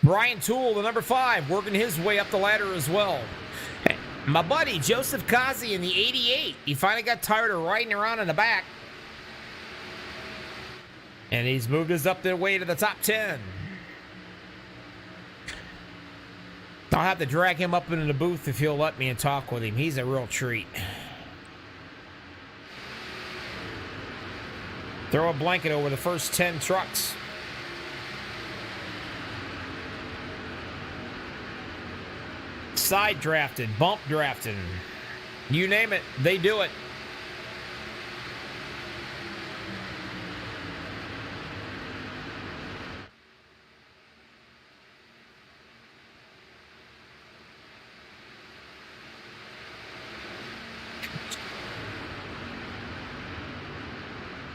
Brian Toole, the number 5, working his way up the ladder as well. Hey, my buddy, Joseph Kazi in the 88. He finally got tired of riding around in the back. And he's moved his up the way to the top 10. I'll have to drag him up into the booth if he'll let me and talk with him. He's a real treat. Throw a blanket over the first 10 trucks. Side drafted, bump drafted. You name it, they do it.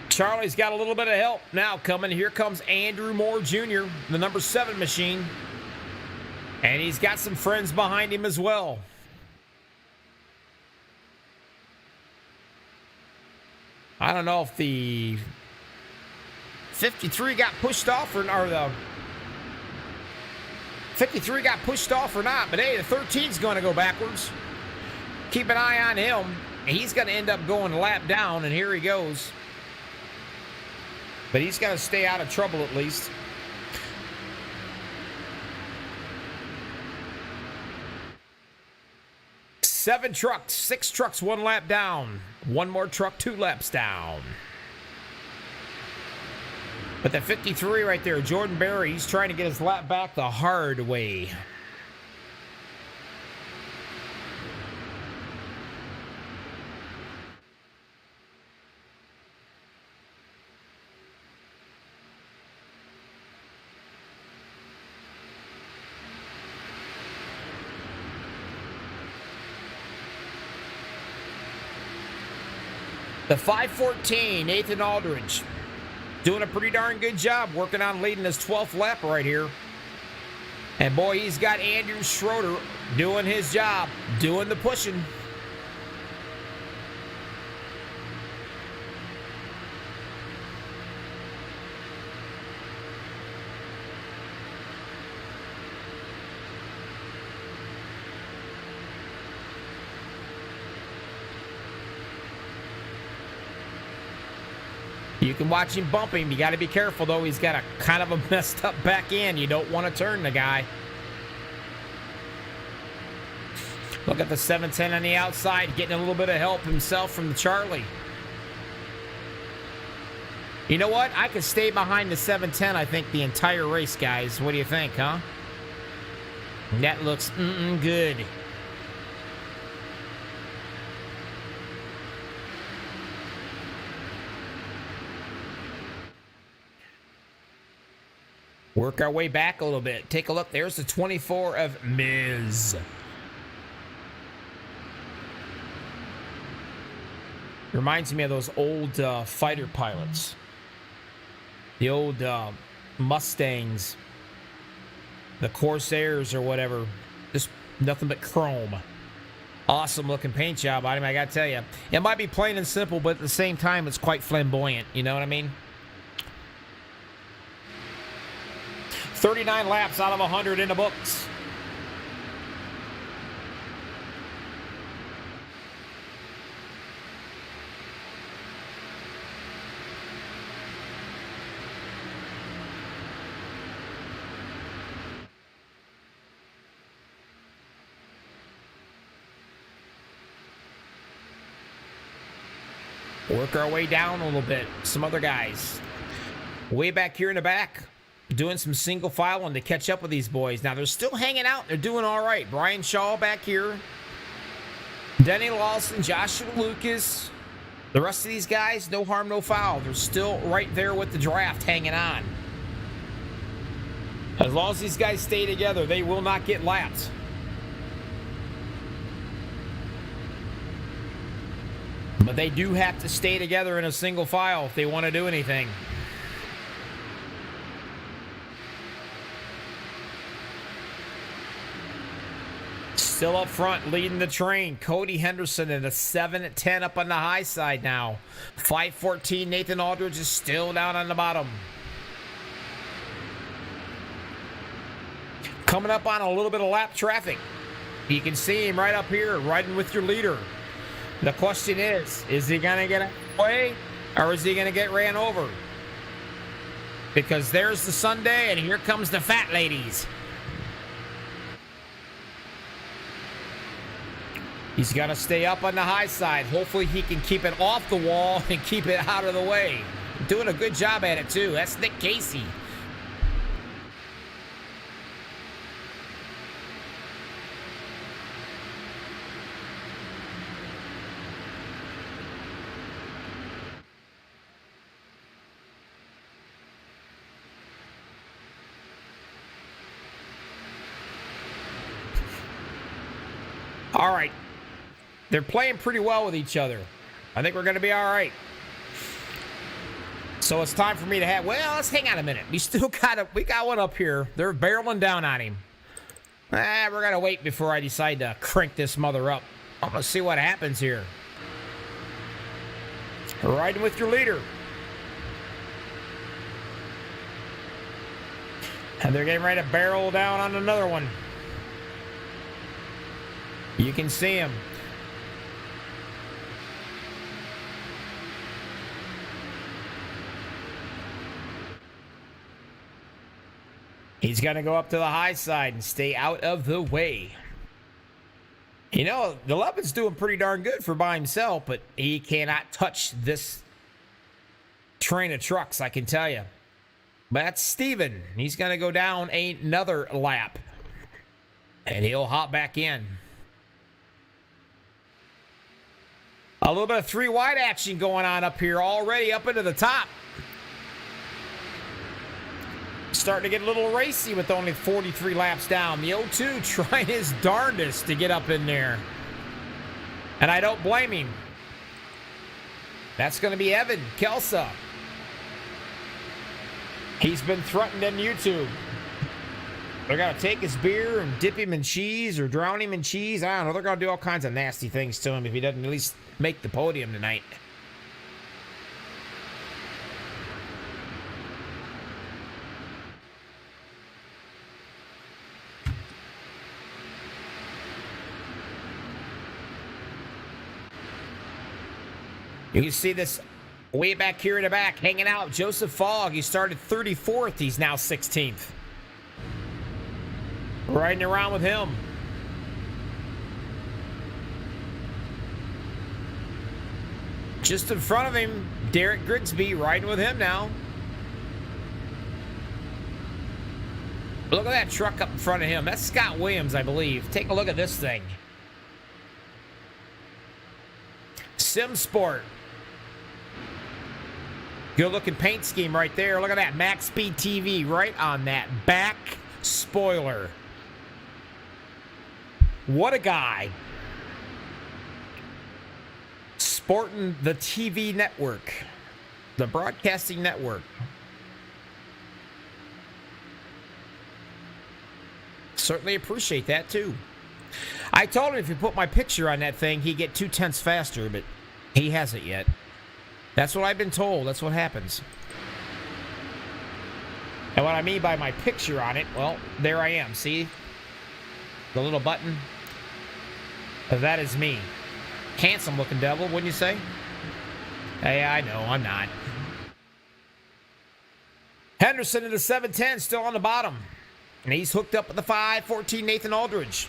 Charlie's got a little bit of help now coming. Here comes Andrew Moore Jr., the number 7 machine. And he's got some friends behind him as well. I don't know if the 53 got pushed off or the 53 got pushed off or not, but hey, the 13's going to go backwards. Keep an eye on him. He's going to end up going a lap down, and here he goes. But he's got to stay out of trouble at least. Seven trucks, 6 trucks, 1 lap down. 1 more truck, 2 laps down. But the 53 right there, Jordan Berry, he's trying to get his lap back the hard way. The 514, Nathan Aldridge, doing a pretty darn good job working on leading his 12th lap right here. And boy, he's got Andrew Schroeder doing his job, doing the pushing. You can watch him bump him. You got to be careful, though. He's got a kind of a messed up back end. You don't want to turn the guy. Look at the 710 on the outside, getting a little bit of help himself from the Charlie. You know what? I could stay behind the 710, I think, the entire race, guys. What do you think, huh? That looks good. Work our way back a little bit. Take a look. There's the 24 of Miz. Reminds me of those old fighter pilots. The old Mustangs. The Corsairs or whatever. Just nothing but chrome. Awesome looking paint job on him, I gotta tell you. It might be plain and simple, but at the same time, it's quite flamboyant. You know what I mean? 39 laps out of 100 in the books. Work our way down a little bit. Some other guys. Way back here in the back. doing some single filing to catch up with these boys. Now, they're still hanging out. They're doing all right. Brian Shaw back here. Denny Lawson, Joshua Lucas. The rest of these guys, no harm, no foul. They're still right there with the draft, hanging on. As long as these guys stay together, they will not get lapped. But they do have to stay together in a single file if they want to do anything. Still up front, leading the train. Cody Henderson at a 7-10 up on the high side now. 5-14, Nathan Aldridge is still down on the bottom. Coming up on a little bit of lap traffic. You can see him right up here, riding with your leader. The question is he going to get away or is he going to get ran over? Because there's the Sunday and here comes the fat ladies. He's got to stay up on the high side. Hopefully he can keep it off the wall and keep it out of the way. Doing a good job at it too. That's Nick Casey. All right. They're playing pretty well with each other. I think we're going to be all right. So it's time for me to have... Well, let's hang on a minute. We got one up here. They're barreling down on him. We're going to wait before I decide to crank this mother up. I'm going to see what happens here. Riding with your leader. And they're getting ready to barrel down on another one. You can see him. He's going to go up to the high side and stay out of the way. You know, the Levin's doing pretty darn good for by himself, but he cannot touch this train of trucks, I can tell you. But that's Steven. He's going to go down another lap. And he'll hop back in. A little bit of 3 wide action going on up here already up into the top. Starting to get a little racy with only 43 laps down. The 0-2 trying his darndest to get up in there. And I don't blame him. That's going to be Evan Kelsa. He's been threatened on YouTube. They're going to take his beer and dip him in cheese or drown him in cheese. I don't know. They're going to do all kinds of nasty things to him if he doesn't at least make the podium tonight. You can see this way back here in the back, hanging out. Joseph Fogg, he started 34th. He's now 16th. Riding around with him. Just in front of him, Derek Grigsby riding with him now. Look at that truck up in front of him. That's Scott Williams, I believe. Take a look at this thing. Sim Sport. Good looking paint scheme right there. Look at that. MaxSpeedTV right on that back spoiler. What a guy. Sporting the TV network. The broadcasting network. Certainly appreciate that too. I told him if you put my picture on that thing, he'd get 2/10 faster, but he hasn't yet. That's what I've been told. That's what happens. And what I mean by my picture on it, well, there I am. See? The little button? That is me. Handsome looking devil, wouldn't you say? Hey, I know, I'm not. Henderson in the 710, still on the bottom. And he's hooked up with the 5-14 Nathan Aldridge.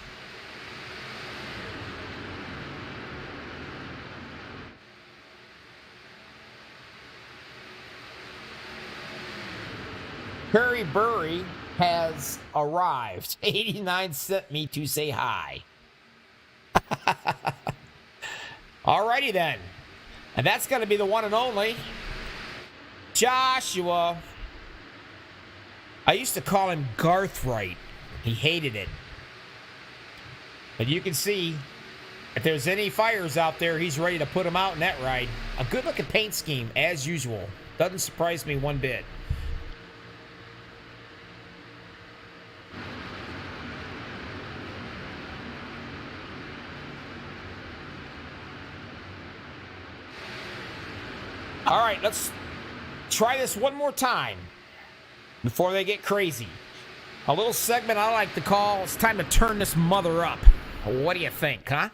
Harry Burry has arrived. 89 sent me to say hi. Alrighty then. And that's going to be the one and only Joshua. I used to call him Garthright. He hated it. But you can see, if there's any fires out there, he's ready to put them out in that ride. A good-looking paint scheme, as usual. Doesn't surprise me one bit. All right, let's try this one more time before they get crazy. A little segment I like to call, it's time to turn this mother up. What do you think, huh?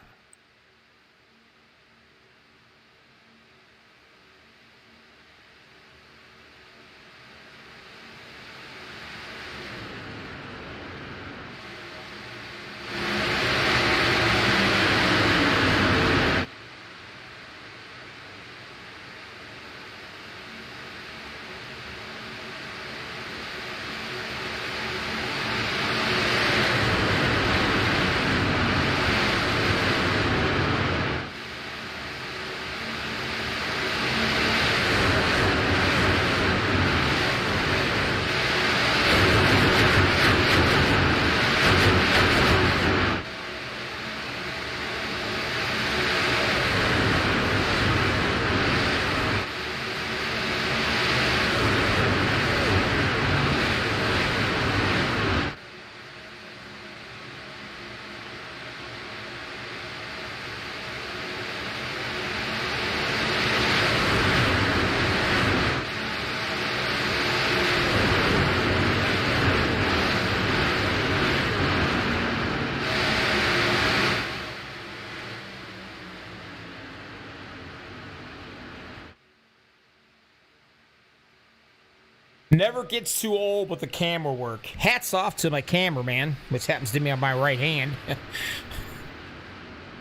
Never gets too old with the camera work. Hats off to my cameraman, which happens to be on my right hand.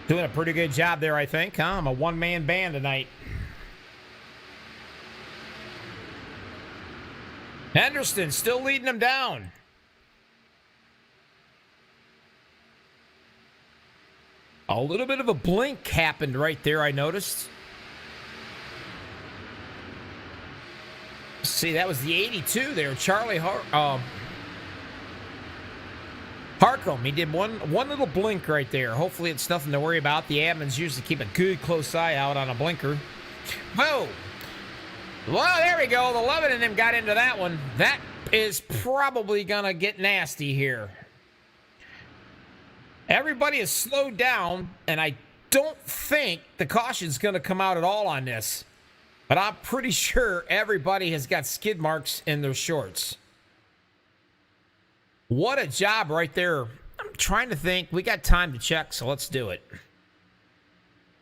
Doing a pretty good job there, I think, huh? I'm a one-man band tonight. Henderson still leading them down. A little bit of a blink happened right there, I noticed. See, that was the 82 there. Charlie Harcum. He did one little blink right there. Hopefully it's nothing to worry about. The admins usually keep a good close eye out on a blinker. Whoa. Well, there we go. The Lovin' and them got into that one. That is probably going to get nasty here. Everybody is slowed down, and I don't think the caution's going to come out at all on this. But I'm pretty sure everybody has got skid marks in their shorts. What a job right there. I'm trying to think. We got time to check, so let's do it.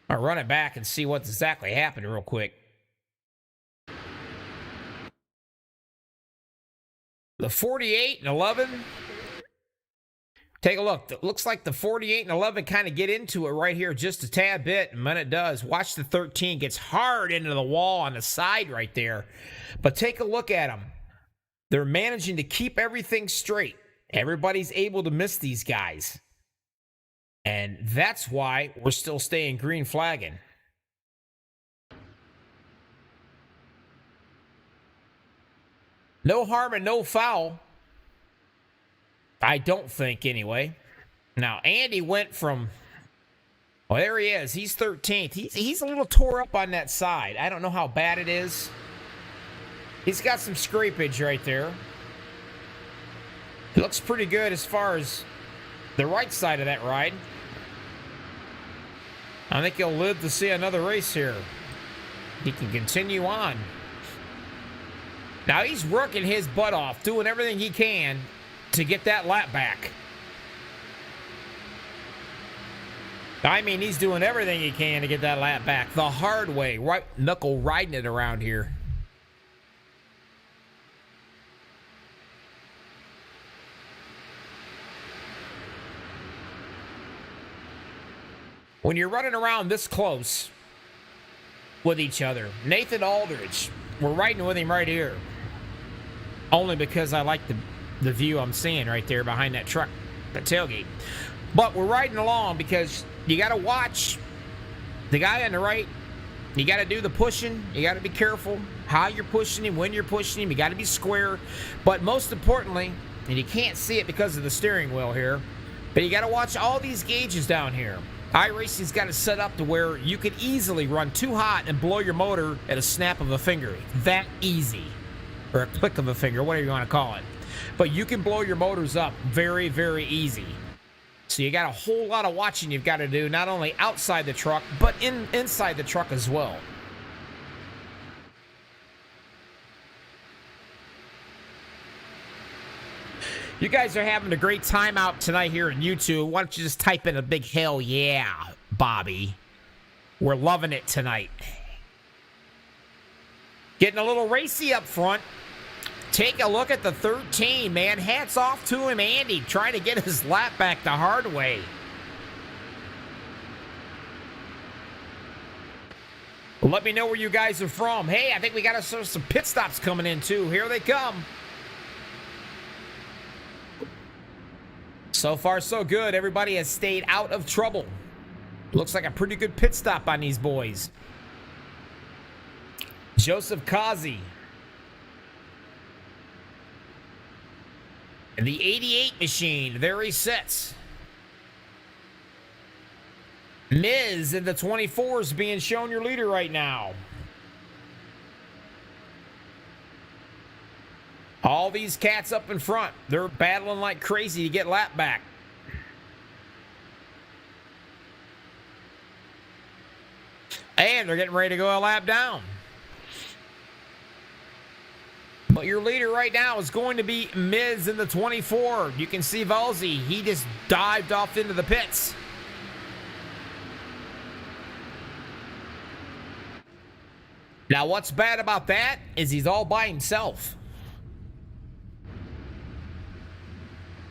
I'll run it back and see what exactly happened real quick. The 48 and 11. Take a look. It looks like the 48 and 11 kind of get into it right here just a tad bit. And when it does, watch the 13 gets hard into the wall on the side right there. But take a look at them. They're managing to keep everything straight. Everybody's able to miss these guys. And that's why we're still staying green flagging. No harm and no foul. I don't think, anyway. Now, Andy went from... Well, there he is. He's 13th. He's a little tore up on that side. I don't know how bad it is. He's got some scrapage right there. It looks pretty good as far as the right side of that ride. I think he'll live to see another race here. He can continue on. Now, he's working his butt off, doing everything he can to get that lap back. I mean, he's doing everything he can to get that lap back the hard way, right knuckle riding it around here. When you're running around this close with each other, Nathan Aldridge, we're riding with him right here. Only because I like the view I'm seeing right there behind that truck, the tailgate. But we're riding along because you got to watch the guy on the right. You got to do the pushing. You got to be careful how you're pushing him, when you're pushing him. You got to be square. But most importantly, and you can't see it because of the steering wheel here, but you got to watch all these gauges down here. iRacing's got it set up to where you could easily run too hot and blow your motor at a snap of a finger. That easy. Or a click of a finger, whatever you want to call it. But you can blow your motors up very, very easy. So you got a whole lot of watching you've got to do, not only outside the truck, but inside the truck as well. You guys are having a great time out tonight here on YouTube. Why don't you just type in a big hell yeah, Bobby. We're loving it tonight. Getting a little racy up front. Take a look at the 13, man. Hats off to him, Andy, trying to get his lap back the hard way. Let me know where you guys are from. Hey, I think we got some pit stops coming in, too. Here they come. So far, so good. Everybody has stayed out of trouble. Looks like a pretty good pit stop on these boys. Joseph Kazi. And the 88 machine, there he sits. Miz in the 24s being shown your leader right now. All these cats up in front, they're battling like crazy to get lap back. And they're getting ready to go a lap down. But your leader right now is going to be Miz in the 24. You can see Valzi. He just dived off into the pits. Now, what's bad about that is he's all by himself.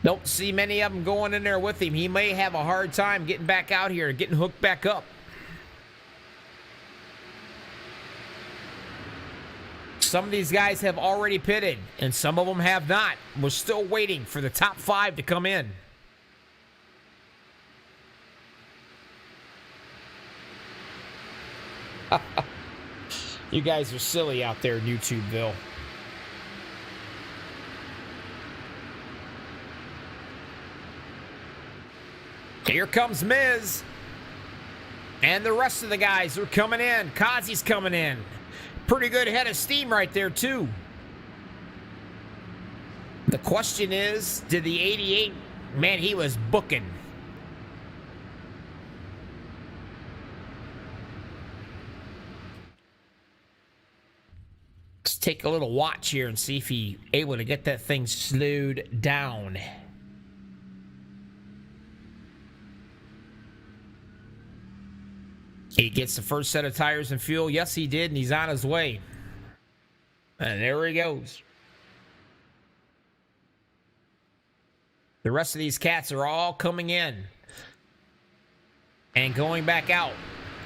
Don't see many of them going in there with him. He may have a hard time getting back out here and getting hooked back up. Some of these guys have already pitted, and some of them have not. We're still waiting for the top 5 to come in. You guys are silly out there in YouTubeville. Here comes Miz. And the rest of the guys are coming in. Kazi's coming in. Pretty good head of steam right there, too. The question is, did the 88, man, he was booking. Let's take a little watch here and see if he's able to get that thing slowed down. He gets the first set of tires and fuel. Yes, he did, and he's on his way. And there he goes. The rest of these cats are all coming in and going back out.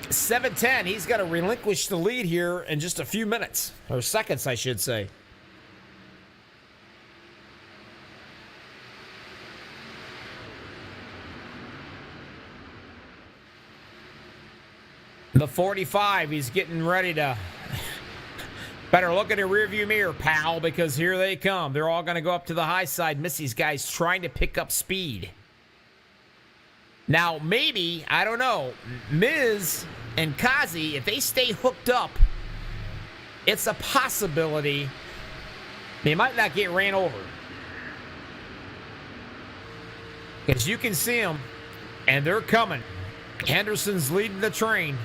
7:10, he's got to relinquish the lead here in just a few minutes, or seconds, I should say. The 45, he's getting ready to... Better look in the rearview mirror, pal, because here they come. They're all going to go up to the high side. Missy's guys trying to pick up speed. Now, maybe, I don't know, Miz and Kazi, if they stay hooked up, it's a possibility they might not get ran over. Because you can see them, and they're coming. Henderson's leading the train.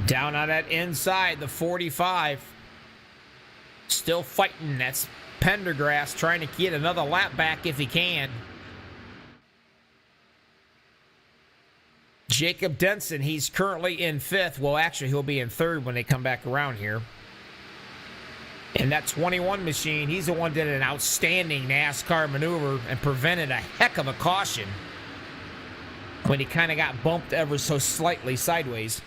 Down on that inside, the 45. Still fighting. That's Pendergrass trying to get another lap back if he can. Jacob Denson, he's currently in 5th. Well, actually, he'll be in 3rd when they come back around here. And that 21 machine, he's the one that did an outstanding NASCAR maneuver and prevented a heck of a caution when he kind of got bumped ever so slightly sideways.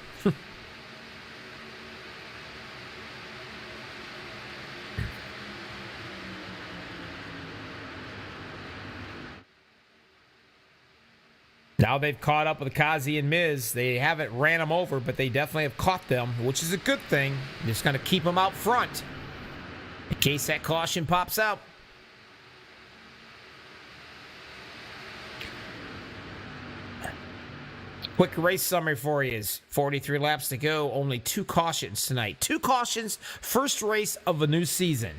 Now they've caught up with Kazi and Miz. They haven't ran them over, but they definitely have caught them, which is a good thing. Just going to keep them out front in case that caution pops out. Quick race summary for you is 43 laps to go. Only 2 cautions tonight. 2 cautions, first race of a new season.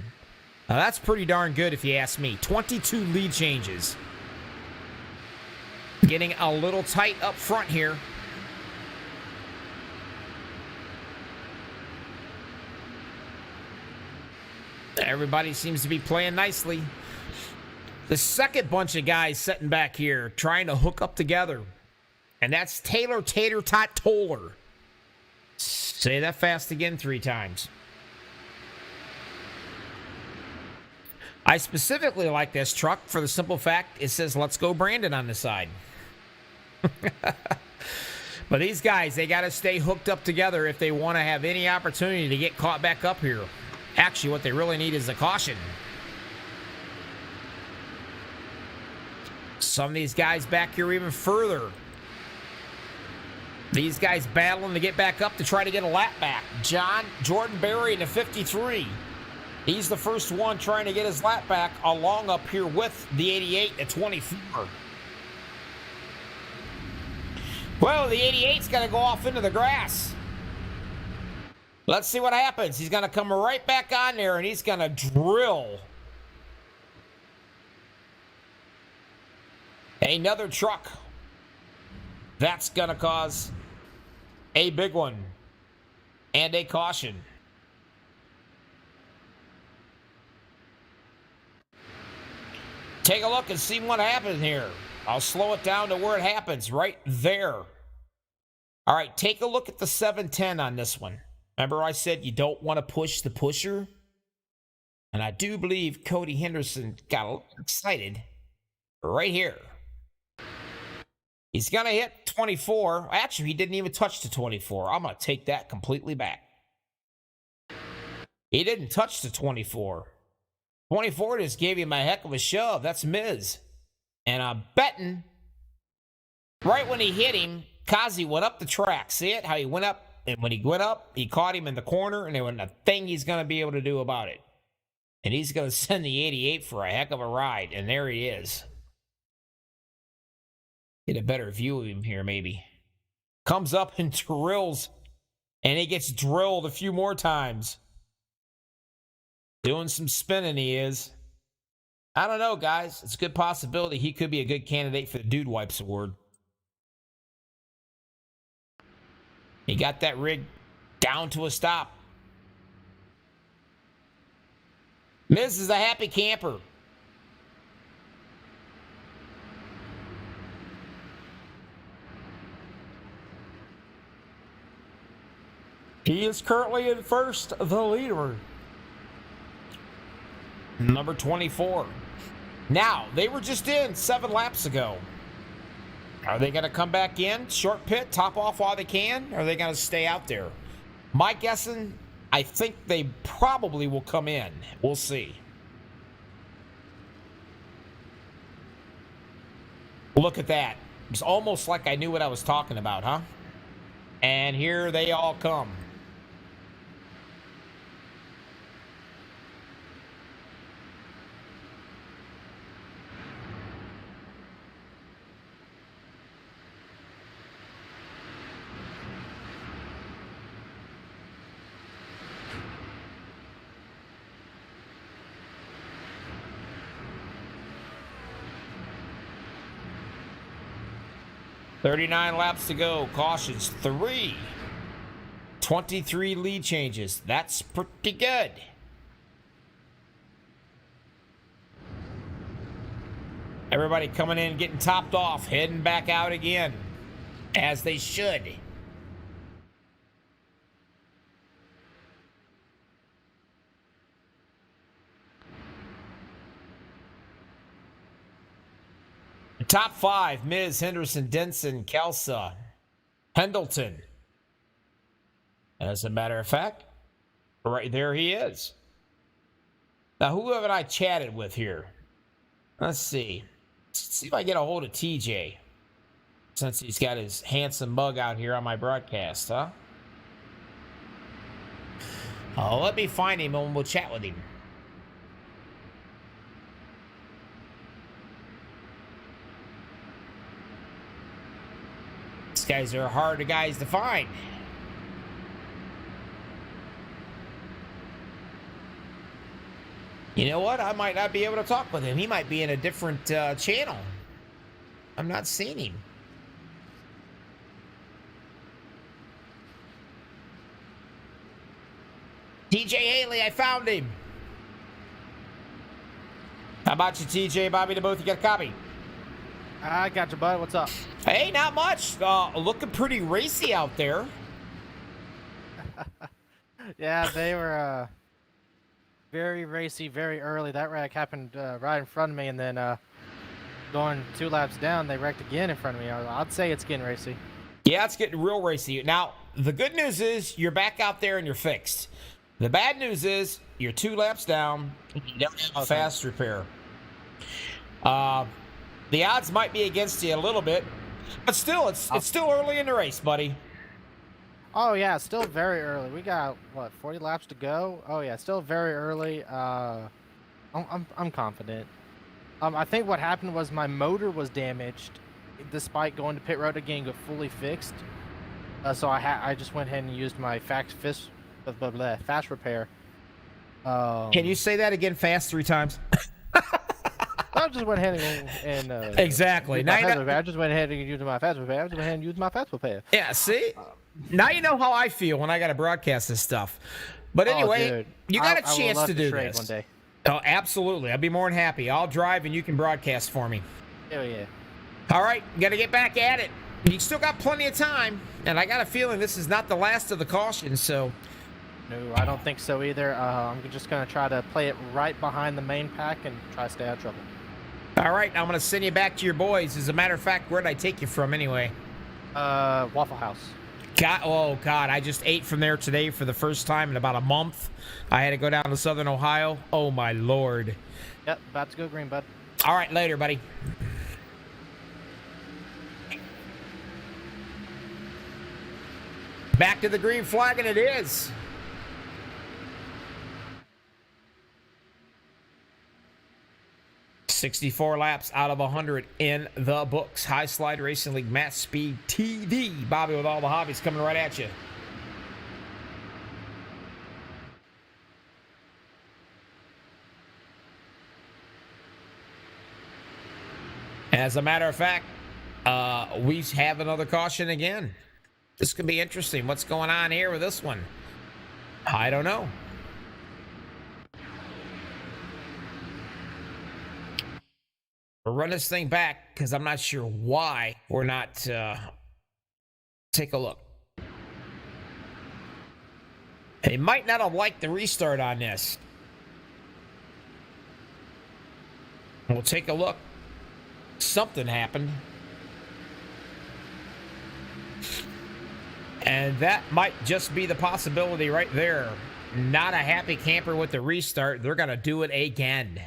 Now that's pretty darn good if you ask me. 22 lead changes. Getting a little tight up front here. Everybody seems to be playing nicely. The second bunch of guys sitting back here trying to hook up together. And that's Taylor Tater Tot Toller. Say that fast again 3 times. I specifically like this truck for the simple fact it says "Let's go Brandon" on the side. But these guys, they got to stay hooked up together if they want to have any opportunity to get caught back up here. Actually, what they really need is a caution. Some of these guys back here even further. These guys battling to get back up to try to get a lap back. Jordan Berry in the 53. He's the first one trying to get his lap back along up here with the 88 at 24. Well, the 88's got to go off into the grass. Let's see what happens. He's going to come right back on there, and he's going to drill another truck. That's going to cause a big one and a caution. Take a look and see what happens here. I'll slow it down to where it happens, right there. All right, take a look at the 710 on this one. Remember I said you don't want to push the pusher? And I do believe Cody Henderson got a little excited right here. He's going to hit 24. Actually, he didn't even touch the 24. I'm going to take that completely back. He didn't touch the 24. 24 just gave him a heck of a shove. That's Miz. And I'm betting right when he hit him, Kazi went up the track. See it? How he went up? And when he went up, he caught him in the corner, and there wasn't a thing he's going to be able to do about it. And he's going to send the 88 for a heck of a ride. And there he is. Get a better view of him here, maybe. Comes up and drills. And he gets drilled a few more times. Doing some spinning, he is. I don't know, guys. It's a good possibility he could be a good candidate for the Dude Wipes Award. He got that rig down to a stop. Miz is a happy camper. He is currently in first, the leader. Number 24. Now, they were just in 7 laps ago. Are they going to come back in, short pit, top off while they can? Or are they going to stay out there? My guessing, I think they probably will come in. We'll see. Look at that. It's almost like I knew what I was talking about, huh? And here they all come. .39 laps to go. Cautions 3. 23 lead changes. That's pretty good. Everybody coming in, getting topped off, heading back out again, as they should. Top 5, Miz, Henderson, Denson, Kelsa, Pendleton. As a matter of fact, right there he is. Now, who haven't I chatted with here? Let's see. Let's see if I get a hold of TJ. Since he's got his handsome mug out here on my broadcast, huh? Let me find him and we'll chat with him. These guys are hard guys to find. You know what? I might not be able to talk with him. He might be in a different channel. I'm not seeing him. TJ Haley, I found him. How about you, TJ? Bobby the Booth, you got a copy? I got you, bud. What's up? Hey, not much. Looking pretty racy out there. Yeah, they were very racy, very early. That wreck happened right in front of me, and then going 2 laps down, they wrecked again in front of me. I'd say it's getting racy. Yeah, it's getting real racy. Now, the good news is you're back out there and you're fixed. The bad news is you're 2 laps down and you don't have a fast repair. The odds might be against you a little bit, but still, it's still early in the race, buddy. Oh yeah, still very early. We got what 40 laps to go. Oh yeah, still very early. I'm confident. I think what happened was my motor was damaged, despite going to pit road again, got fully fixed. So I just went ahead and used my fast repair. Can you say that again fast 3 times? I just went ahead and exactly. Now I just went ahead and used my fast repair. I just went ahead and used my fast repair. Yeah, see? Now you know how I feel when I got to broadcast this stuff. But anyway, you got a chance to do this. One day. Oh, absolutely. I'd be more than happy. I'll drive and you can broadcast for me. Hell yeah. All right, got to get back at it. You still got plenty of time, and I got a feeling this is not the last of the caution, so... No, I don't think so either. I'm just going to try to play it right behind the main pack and try to stay out of trouble. All right, I'm going to send you back to your boys. As a matter of fact, where'd I take you from anyway? Waffle House. God, I just ate from there today for the first time in about a month. I had to go down to Southern Ohio. Oh, my Lord. Yep, about to go green, bud. All right, later, buddy. Back to the green flag, and it is. $64 laps out of 100 in the books. High Slide Racing League, MaxSpeedTV. Bobby with all the hobbies coming right at you. As a matter of fact, we have another caution again. This could be interesting. What's going on here with this one? I don't know. We'll run this thing back because I'm not sure why we're not. Take a look. They might not have liked the restart on this. We'll take a look. Something happened. And that might just be the possibility right there. Not a happy camper with the restart. They're going to do it again.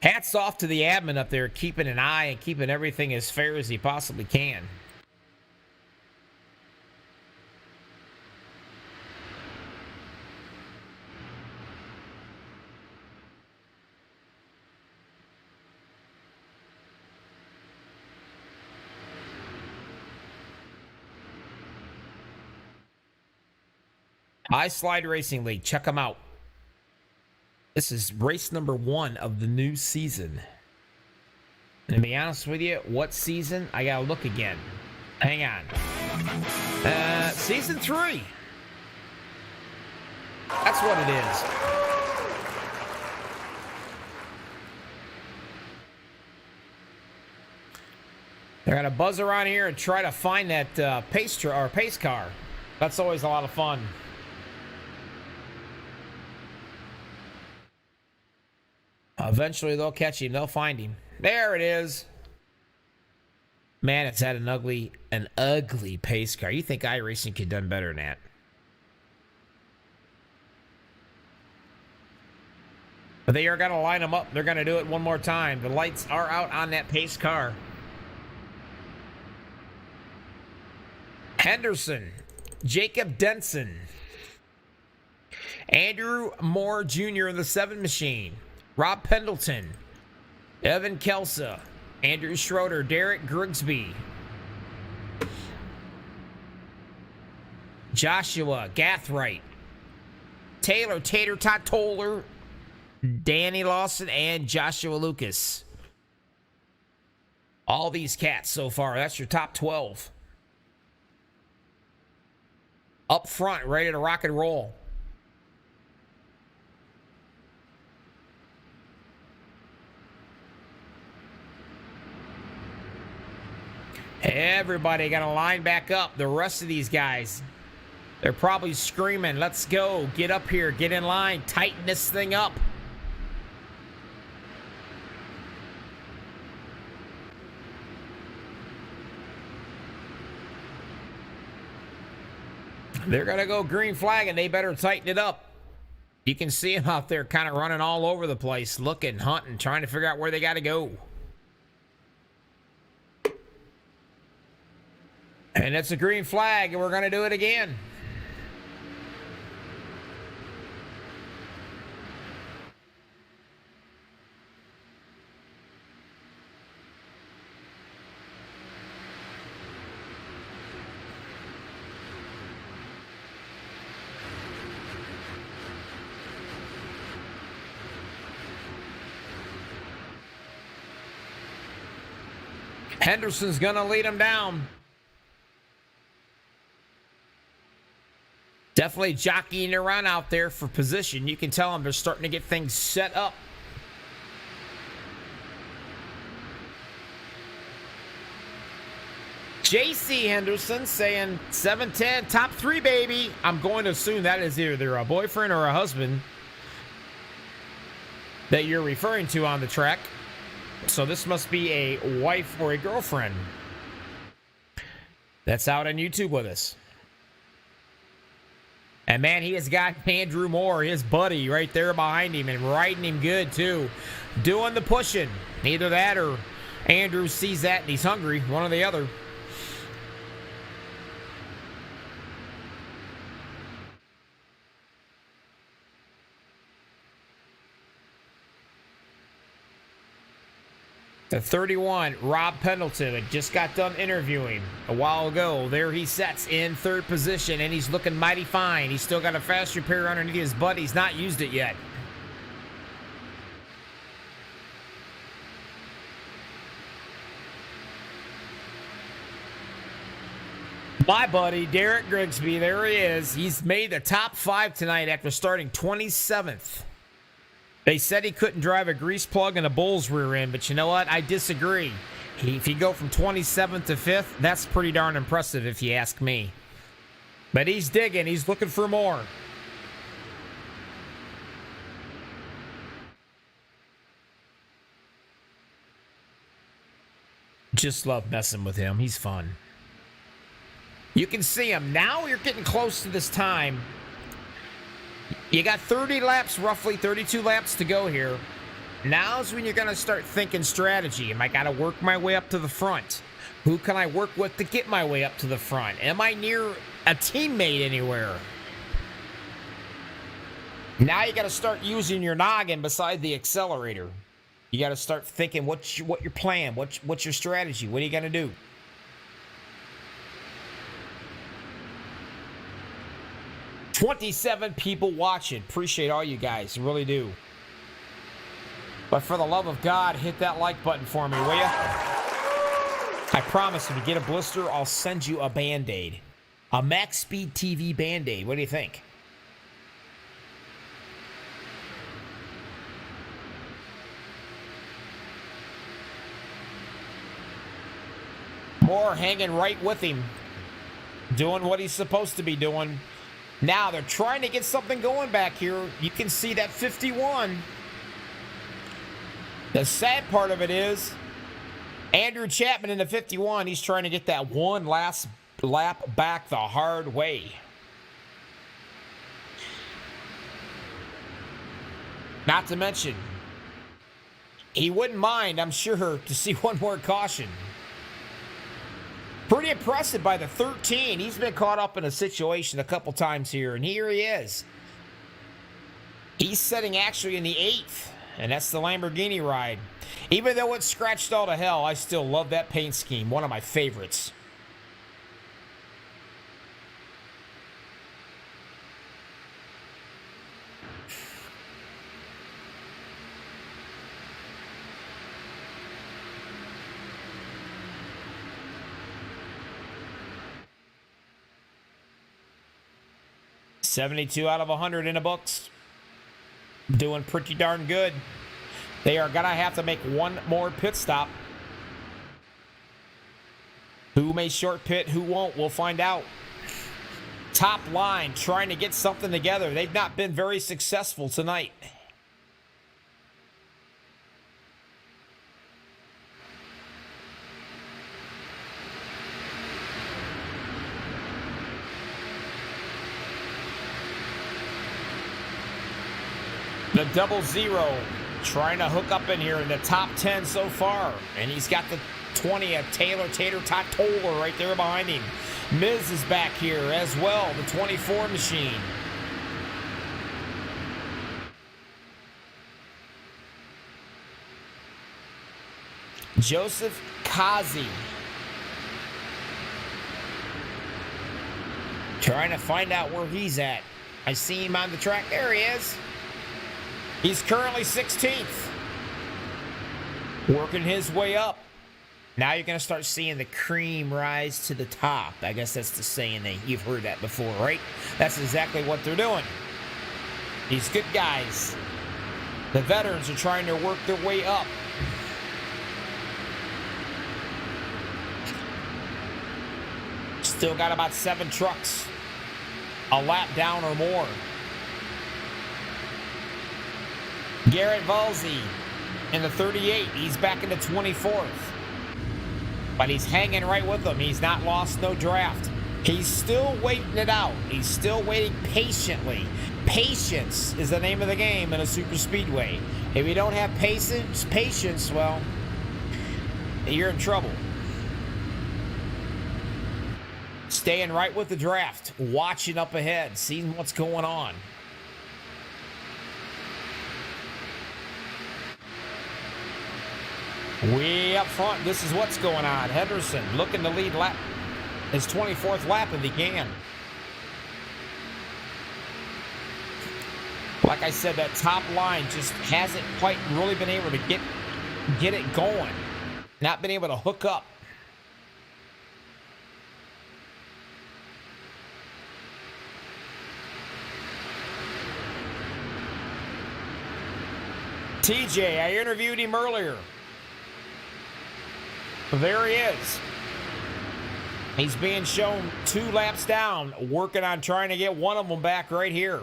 Hats off to the admin up there, keeping an eye and keeping everything as fair as he possibly can. High Slide Racing League, check them out. This is race number 1 of the new season. And to be honest with you, what season? I gotta look again. Hang on. Season 3. That's what it is. They're gonna buzz around here and try to find that pace car. That's always a lot of fun. Eventually, they'll catch him. They'll find him. There it is. Man, it's had an ugly pace car. You think iRacing could have done better than that? But they are going to line them up. They're going to do it one more time. The lights are out on that pace car. Henderson, Jacob Denson, Andrew Moore Jr. in the 7 machine, Rob Pendleton, Evan Kelsa, Andrew Schroeder, Derek Grigsby, Joshua Gathright, Taylor Tater Tot Toller, Danny Lawson, and Joshua Lucas. All these cats so far. That's your top 12. Up front, ready to rock and roll. Everybody got to line back up. The rest of these guys, they're probably screaming, let's go, get up here, get in line, tighten this thing up. They're going to go green flag, and they better tighten it up. You can see them out there kind of running all over the place, looking, hunting, trying to figure out where they got to go. And it's a green flag, and we're going to do it again. Henderson's going to lead him down. Definitely jockeying around out there for position. You can tell them they're starting to get things set up. JC Henderson saying 710, top 3, baby. I'm going to assume that is either a boyfriend or a husband that you're referring to on the track. So this must be a wife or a girlfriend that's out on YouTube with us. And man, he has got Andrew Moore, his buddy, right there behind him and riding him good too. Doing the pushing. Either that or Andrew sees that and he's hungry. One or the other. The 31, Rob Pendleton, had just got done interviewing a while ago. There he sets in 3rd position, and he's looking mighty fine. He's still got a fast repair underneath his butt. He's not used it yet. My buddy, Derek Grigsby, there he is. He's made the top 5 tonight after starting 27th. They said he couldn't drive a grease plug in a bull's rear end, but you know what? I disagree. If you go from 27th to 5th, that's pretty darn impressive if you ask me. But he's digging. He's looking for more. Just love messing with him. He's fun. You can see him. Now you're getting close to this time. You got 30 laps, roughly 32 laps to go here. Now's when you're going to start thinking strategy. Am I got to work my way up to the front? Who can I work with to get my way up to the front? Am I near a teammate anywhere? Now you got to start using your noggin beside the accelerator. You got to start thinking what your plan, what's your strategy? What are you going to do? $27 people watching. Appreciate all you guys. Really do. But for the love of God, hit that like button for me, will ya? I promise if you get a blister, I'll send you a Band-Aid. A MaxSpeedTV Band-Aid. What do you think? Moore hanging right with him. Doing what he's supposed to be doing. Now they're trying to get something going back here. You can see that 51. The sad part of it is Andrew Chapman in the 51. He's trying to get that one last lap back the hard way. Not to mention, he wouldn't mind, I'm sure, to see one more caution. Pretty impressive by the 13. He's been caught up in a situation a couple times here, and here he is. He's sitting actually in the 8th, and that's the Lamborghini ride. Even though it's scratched all to hell, I still love that paint scheme. One of my favorites. $72 out of 100 in the books. Doing pretty darn good. They are going to have to make one more pit stop. Who may short pit, who won't, we'll find out. Top line trying to get something together. They've not been very successful tonight. The 00 trying to hook up in here in the top 10 so far. And he's got the 20 of Taylor Tot Toller right there behind him. Miz is back here as well, the 24 machine. Joseph Kazi trying to find out where he's at. I see him on the track. There he is. He's currently 16th. Working his way up. Now you're going to start seeing the cream rise to the top. I guess that's the saying that you've heard that before, right? That's exactly what they're doing. These good guys, the veterans, are trying to work their way up. Still got about 7 trucks. A lap down or more. Garrett Valzi in the 38. He's back in the 24th. But he's hanging right with them. He's not lost no draft. He's still waiting it out. He's still waiting patiently. Patience is the name of the game in a super speedway. If you don't have patience, well, you're in trouble. Staying right with the draft. Watching up ahead. Seeing what's going on. Way up front, this is what's going on. Henderson looking to lead lap, his 24th lap if he can. Like I said, that top line just hasn't quite really been able to get it going. Not been able to hook up. TJ, I interviewed him earlier. There he is. He's being shown 2 laps down, working on trying to get one of them back right here.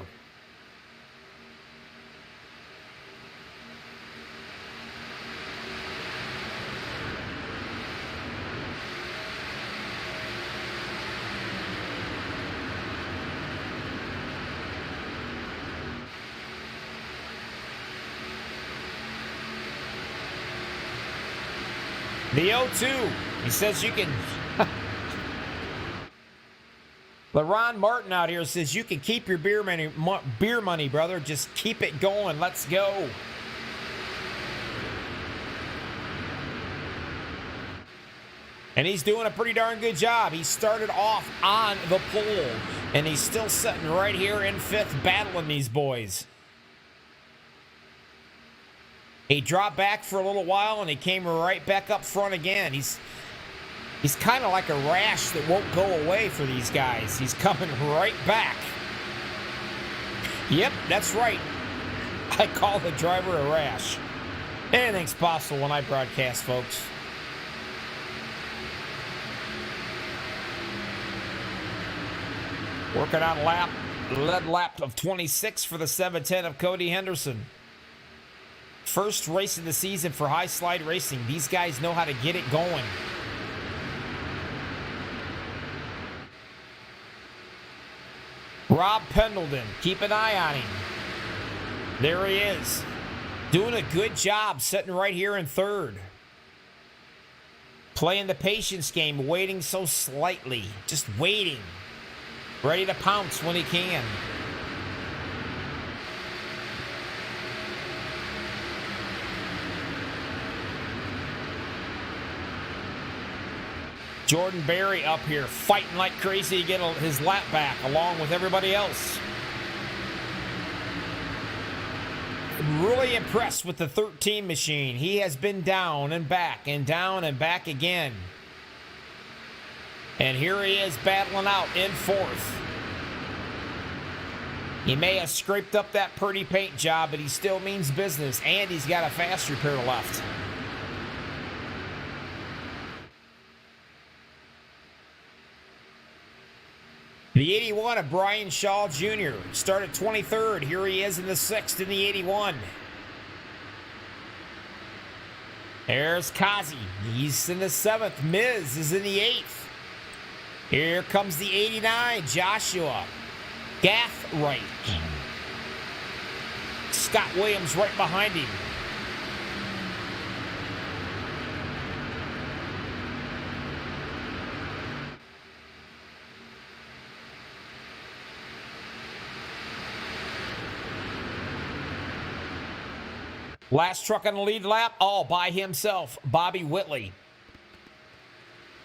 The 0-2, he says you can... LaRon Martin out here says you can keep your beer money, brother. Just keep it going. Let's go. And he's doing a pretty darn good job. He started off on the pole, and he's still sitting right here in 5th battling these boys. He dropped back for a little while, and he came right back up front again. He's kind of like a rash that won't go away for these guys. He's coming right back. Yep, that's right. I call the driver a rash. Anything's possible when I broadcast, folks. Working on lead lap of 26 for the 710 of Cody Henderson. First race of the season for High Slide Racing. These guys know how to get it going. Rob Pendleton, keep an eye on him. There he is. Doing a good job, sitting right here in third. Playing the patience game, waiting so slightly. Just waiting. Ready to pounce when he can. Jordan Berry up here, fighting like crazy to get his lap back, along with everybody else. Really impressed with the 13 machine. He has been down and back and down and back again. And here he is battling out in fourth. He may have scraped up that pretty paint job, but he still means business, and he's got a fast repair left. The 81 of Brian Shaw Jr. started 23rd. Here he is in the 6th in the 81. There's Kazi. He's in the 7th. Miz is in the 8th. Here comes the 89, Joshua Gathright. Scott Williams right behind him. Last truck on the lead lap, all by himself, Bobby Whitley.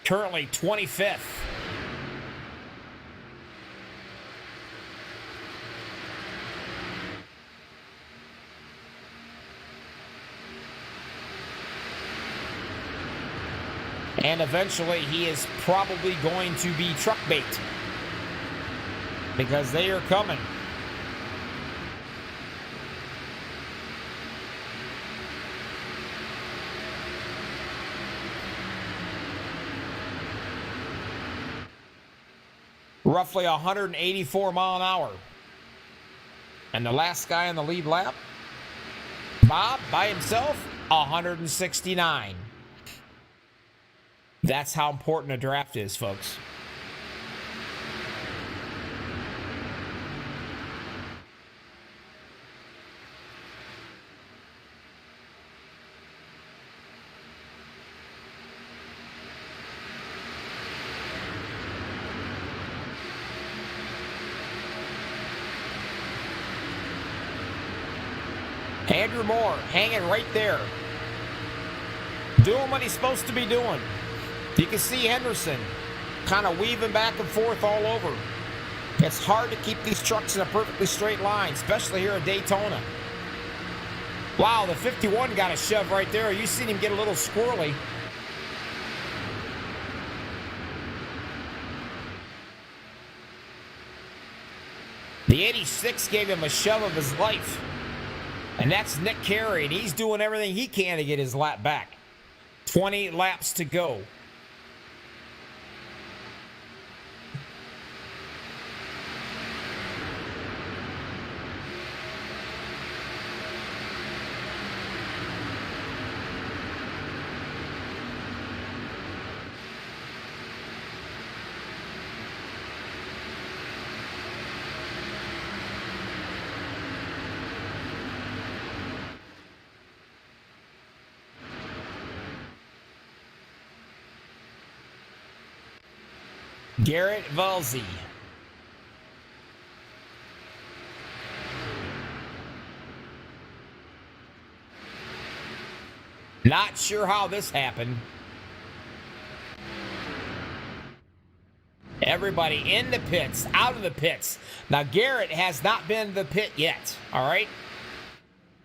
Currently 25th. And eventually he is probably going to be truck bait, because they are coming. Roughly 184 mile an hour. And the last guy on the lead lap, Bob, by himself, 169. That's how important a draft is, folks. Andrew Moore hanging right there, doing what he's supposed to be doing. You can see Henderson kind of weaving back and forth all over. It's hard to keep these trucks in a perfectly straight line, especially here at Daytona. Wow, the 51 got a shove right there. You seen him get a little squirrely. The 86 gave him a shove of his life. And that's Nick Carey, and he's doing everything he can to get his lap back. 20 laps to go. Garrett Valzi. Not sure how this happened. Everybody in the pits, out of the pits. Now, Garrett has not been to the pit yet, all right?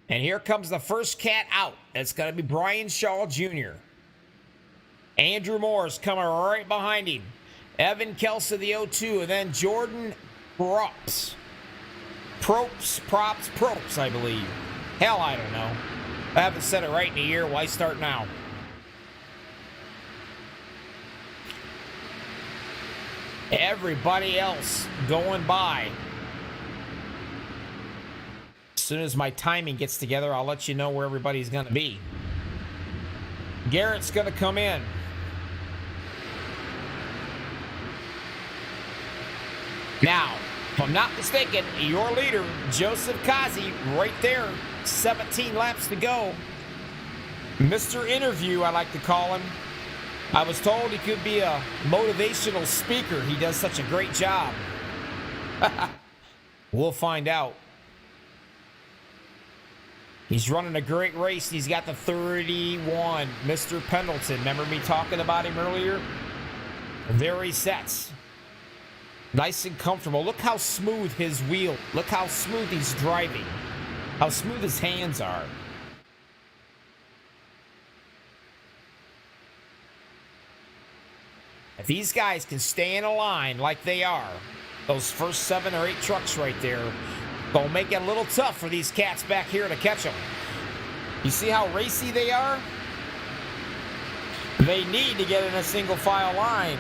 And here comes the first cat out. It's going to be Brian Shaw Jr. Andrew Moore's coming right behind him. Evan Kelso, the 02, and then Jordan Props, I believe. Hell, I don't know. I haven't said it right in a year. Why start now? Everybody else going by. soon as my timing gets together, I'll let you know where everybody's going to be. Garrett's going to come in. Now, if I'm not mistaken, your leader, Joseph Kazi, right there, 17 laps to go. Mr. Interview, I like to call him. I was told he could be a motivational speaker. He does such a great job. We'll find out. He's running a great race. He's got the 31. Mr. Pendleton. Remember me talking about him earlier? There he sets. Nice and comfortable. Look how smooth his wheel. Look how smooth he's driving. How smooth his hands are. If these guys can stay in a line like they are, those first 7 or 8 trucks right there, gonna make it a little tough for these cats back here to catch them. You see how racy they are? They need to get in a single file line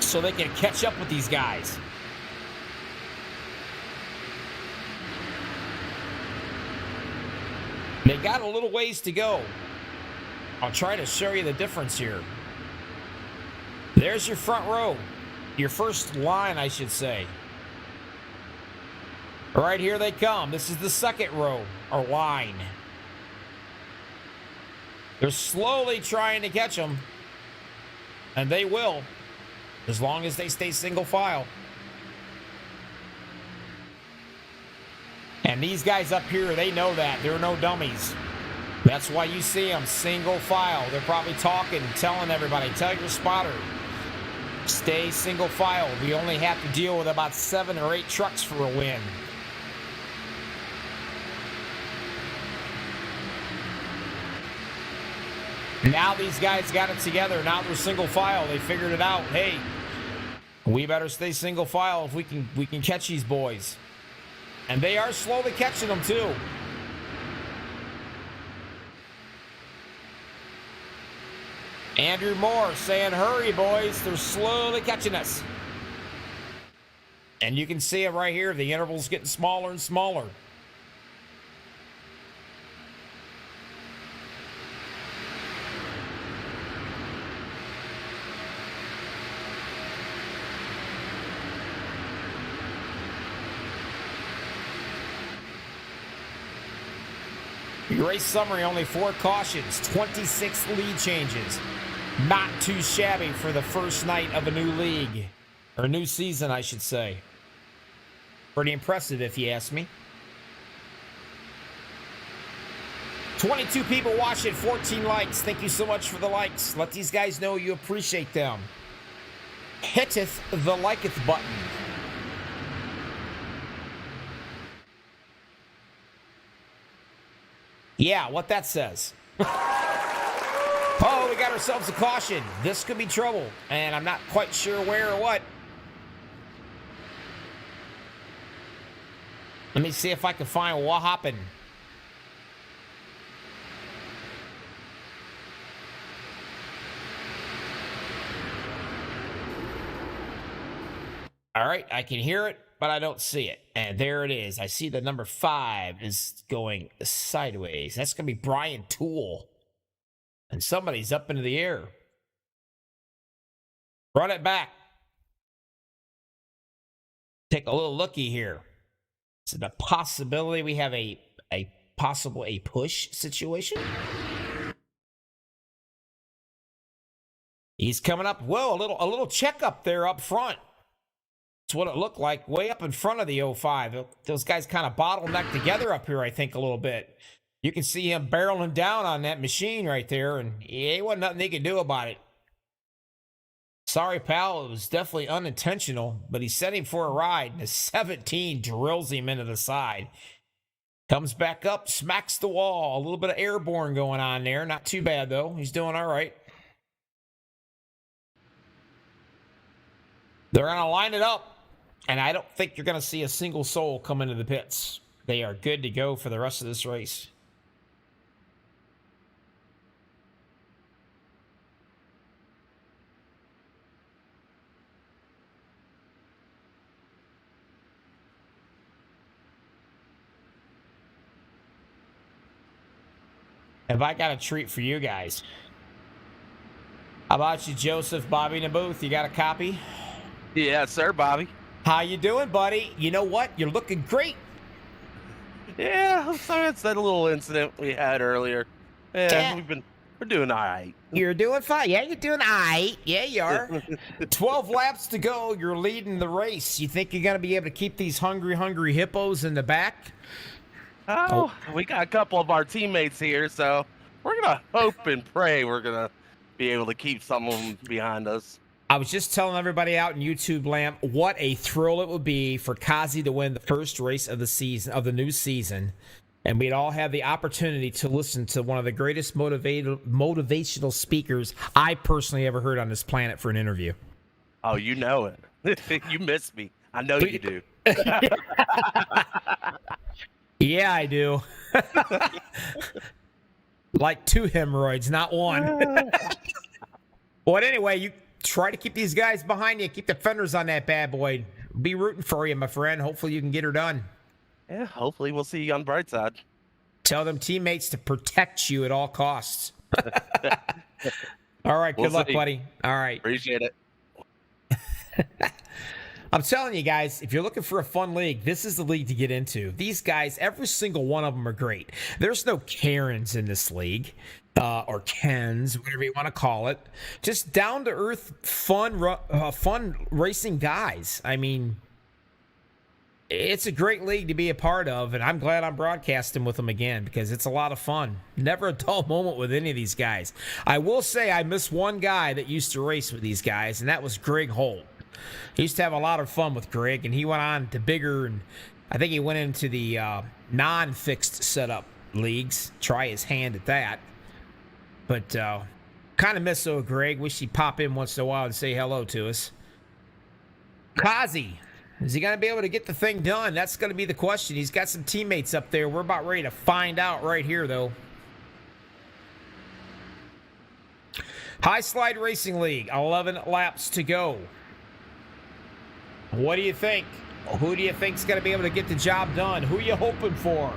so they can catch up with these guys. They got a little ways to go. I'll try to show you the difference here. There's your front row. Your first line, I should say. Right here they come. This is the second row, or line. They're slowly trying to catch them. And they will, as long as they stay single file. And these guys up here, they know that. They're no dummies. That's why you see them single file. They're probably talking, telling everybody, tell your spotter, stay single file. We only have to deal with about 7 or 8 trucks for a win. Now these guys got it together. Now they're single file. They figured it out. Hey, we better stay single file if we can catch these boys. And they are slowly catching them too. Andrew Moore saying, hurry, boys. They're slowly catching us. And you can see it right here. The interval's getting smaller and smaller. Your race summary, only 4 cautions, 26 lead changes. Not too shabby for the first night of a new league. Or new season, I should say. Pretty impressive, if you ask me. 22 people watching, 14 likes. Thank you so much for the likes. Let these guys know you appreciate them. Hitteth the liketh button. Yeah, what that says. Oh, we got ourselves a caution. This could be trouble, and I'm not quite sure where or what. Let me see if I can find what happened. All right, I can hear it, but I don't see it. And there it is. I see the number 5 is going sideways. That's going to be Brian Toole. And somebody's up into the air. Run it back. Take a little looky here. Is it a possibility we have a possible push situation? He's coming up. Whoa, a little checkup there up front. That's what it looked like way up in front of the 05. Those guys kind of bottlenecked together up here, I think, a little bit. You can see him barreling down on that machine right there, and there wasn't nothing they could do about it. Sorry, pal. It was definitely unintentional, but he set him for a ride, and the 17 drills him into the side. Comes back up, smacks the wall. A little bit of airborne going on there. Not too bad, though. He's doing all right. They're going to line it up. And I don't think you're going to see a single soul come into the pits. They are good to go for the rest of this race. have I got a treat for you guys. How about you, Joseph, Bobby in the booth? You got a copy? Yeah, sir, Bobby. How you doing, buddy? You know what? You're looking great. Yeah, I'm sorry it's that little incident we had earlier. Yeah, we're doing all right. You're doing fine. Yeah, you're doing all right. Yeah, you are. 12 laps to go. You're leading the race. You think you're going to be able to keep these hungry hippos in the back? Oh, we got a couple of our teammates here, so we're gonna hope and pray we're gonna be able to keep some of them behind us. I was just telling everybody out in YouTube land what a thrill it would be for Kazi to win the first race of the season, of the new season, and we'd all have the opportunity to listen to one of the greatest motivational speakers I personally ever heard on this planet for an interview. Oh, you know it. You miss me. I know you do. Yeah, I do. Like 2 hemorrhoids, not 1. But anyway, you try to keep these guys behind you. Keep the fenders on that bad boy. Be rooting for you, my friend. Hopefully you can get her done. Yeah, hopefully we'll see you on the bright side. Tell them teammates to protect you at all costs. All right, good luck, buddy. All right. Appreciate it. I'm telling you guys, if you're looking for a fun league, this is the league to get into. These guys, every single one of them are great. There's no Karens in this league, or Kens, whatever you want to call it. Just down-to-earth, fun racing guys. I mean, it's a great league to be a part of, and I'm glad I'm broadcasting with them again because it's a lot of fun. Never a dull moment with any of these guys. I will say I miss one guy that used to race with these guys, and that was Greg Holt. He used to have a lot of fun with Greg, and he went on to bigger, and I think he went into the non-fixed setup leagues, try his hand at that. But kind of miss old Greg. Wish he'd pop in once in a while and say hello to us. Kazi, is he going to be able to get the thing done? That's going to be the question. He's got some teammates up there. We're about ready to find out right here, though. High Slide Racing League, 11 laps to go. What do you think? Who do you think's going to be able to get the job done? Who are you hoping for?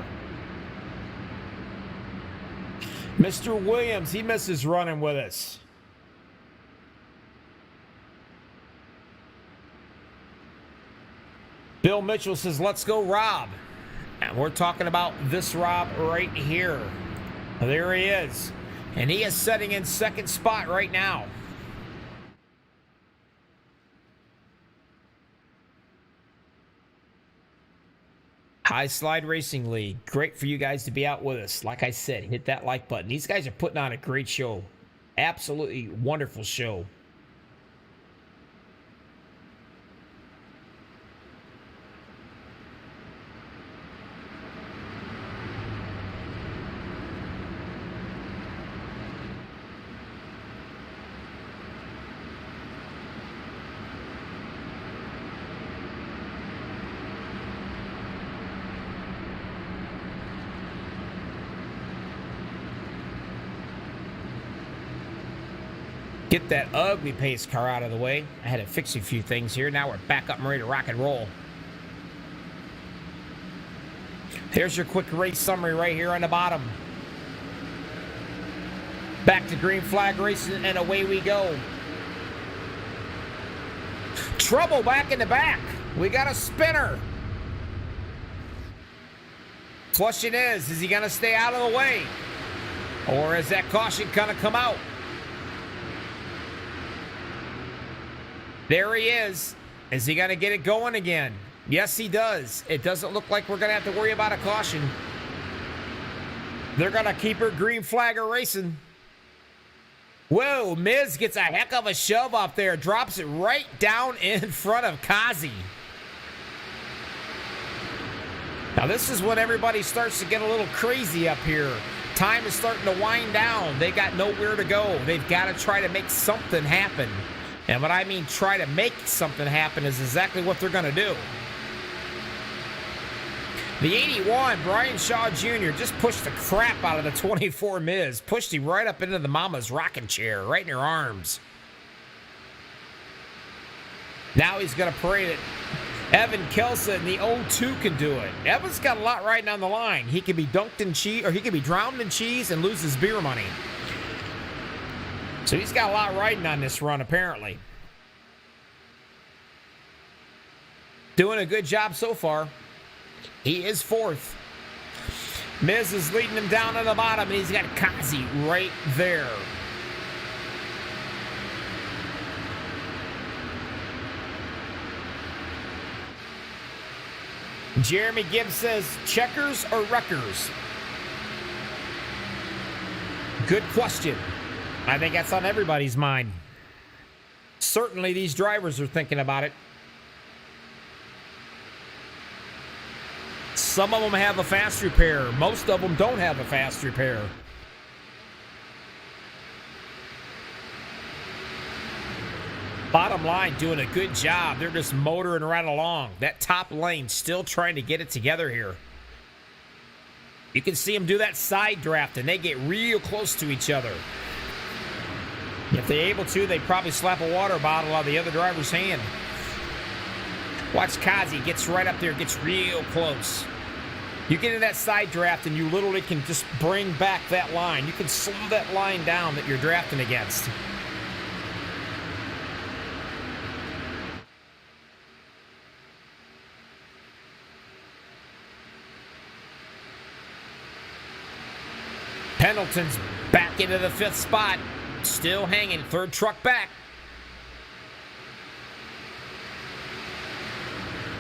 Mr. Williams, he misses running with us. Bill Mitchell says, let's go, Rob. And we're talking about this Rob right here. There he is. And he is sitting in second spot right now. High Slide Racing League. Great for you guys to be out with us. Like I said, hit that like button. These guys are putting on a great show. Absolutely wonderful show. Get that ugly pace car out of the way. I had to fix a few things here. Now we're back up and ready to rock and roll. Here's your quick race summary right here on the bottom. Back to green flag racing, and away we go. Trouble back in the back. We got a spinner. Question is he going to stay out of the way? Or is that caution going to come out? There he is. Is he going to get it going again? Yes, he does. It doesn't look like we're going to have to worry about a caution. They're going to keep her green flag racing. Whoa, Miz gets a heck of a shove up there. Drops it right down in front of Kazi. Now, this is when everybody starts to get a little crazy up here. Time is starting to wind down. They got nowhere to go. They've got to try to make something happen. And what I mean try to make something happen is exactly what they're going to do. The 81, Brian Shaw Jr., just pushed the crap out of the 24 Miz. Pushed him right up into the mama's rocking chair, right in her arms. Now he's going to parade it Evan Kelsa in the 0-2 can do it. Evan's got a lot riding on the line. He can be dunked in cheese, or he can be drowned in cheese and lose his beer money. So he's got a lot riding on this run, apparently. Doing a good job so far. He is fourth. Miz is leading him down on the bottom, and he's got Kazi right there. Jeremy Gibbs says, checkers or wreckers? Good question. I think that's on everybody's mind. Certainly these drivers are thinking about it. Some of them have a fast repair. Most of them don't have a fast repair. Bottom line, doing a good job. They're just motoring right along. That top lane still trying to get it together here. You can see them do that side draft, and they get real close to each other. If they're able to, they'd probably slap a water bottle on the other driver's hand. Watch Kazi gets right up there, gets real close. You get in that side draft, and you literally can just bring back that line. You can slow that line down that you're drafting against. Pendleton's back into the 5th spot. Still hanging. 3rd truck back.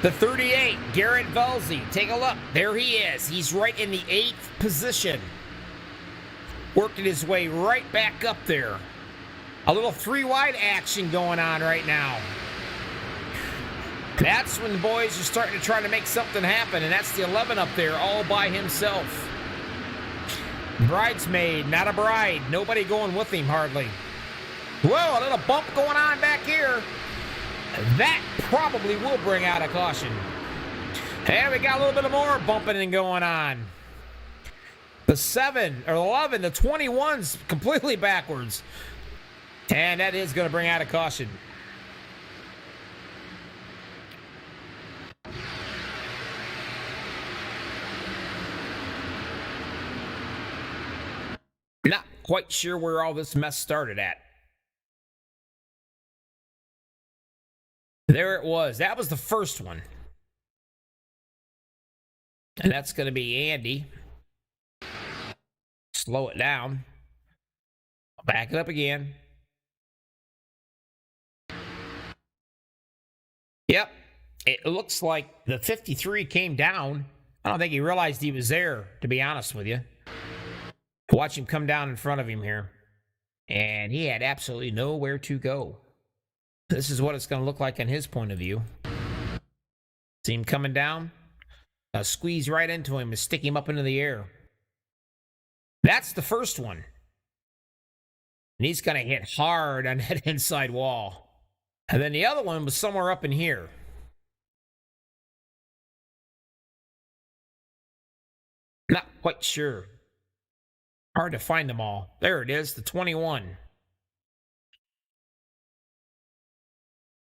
The 38, Garrett Velzy. Take a look. There he is. He's right in the 8th position. Working his way right back up there. A little 3-wide action going on right now. That's when the boys are starting to try to make something happen, and that's the 11 up there all by himself. Bridesmaid, not a bride. Nobody going with him hardly. Whoa, a little bump going on back here. That probably will bring out a caution. And we got a little bit more bumping and going on. The 7 or 11, the 21's completely backwards. And that is going to bring out a caution. Not quite sure where all this mess started at. There it was. That was the first one. And that's going to be Andy. Slow it down. Back it up again. Yep. It looks like the 53 came down. I don't think he realized he was there, to be honest with you. Watch him come down in front of him here. And he had absolutely nowhere to go. This is what it's going to look like in his point of view. See him coming down? Squeeze right into him and stick him up into the air. That's the first one. And he's going to hit hard on that inside wall. And then the other one was somewhere up in here. Not quite sure. Hard to find them all. There it is, the 21.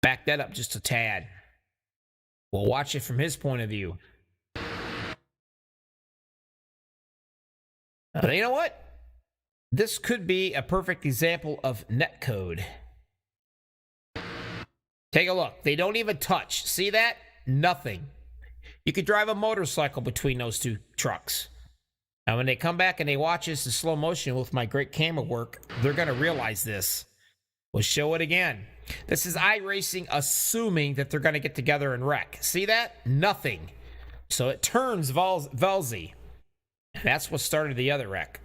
Back that up just a tad. We'll watch it from his point of view. You know what? This could be a perfect example of netcode. Take a look. They don't even touch. See that? Nothing. You could drive a motorcycle between those two trucks. And when they come back and they watch this in slow motion with my great camera work, they're going to realize this. We'll show it again. This is iRacing assuming that they're going to get together and wreck. See that? Nothing. So it turns Velzy. And that's what started the other wreck.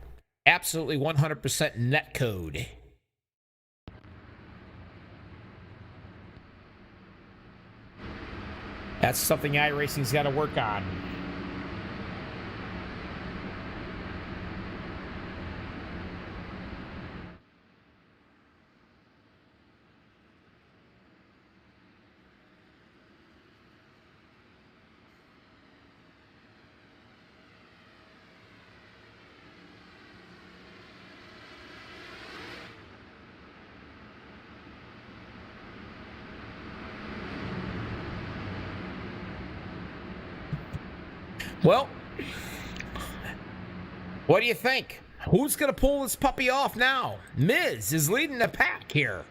Absolutely 100% netcode. That's something iRacing's got to work on. Well, what do you think? Who's going to pull this puppy off now? Miz is leading the pack here.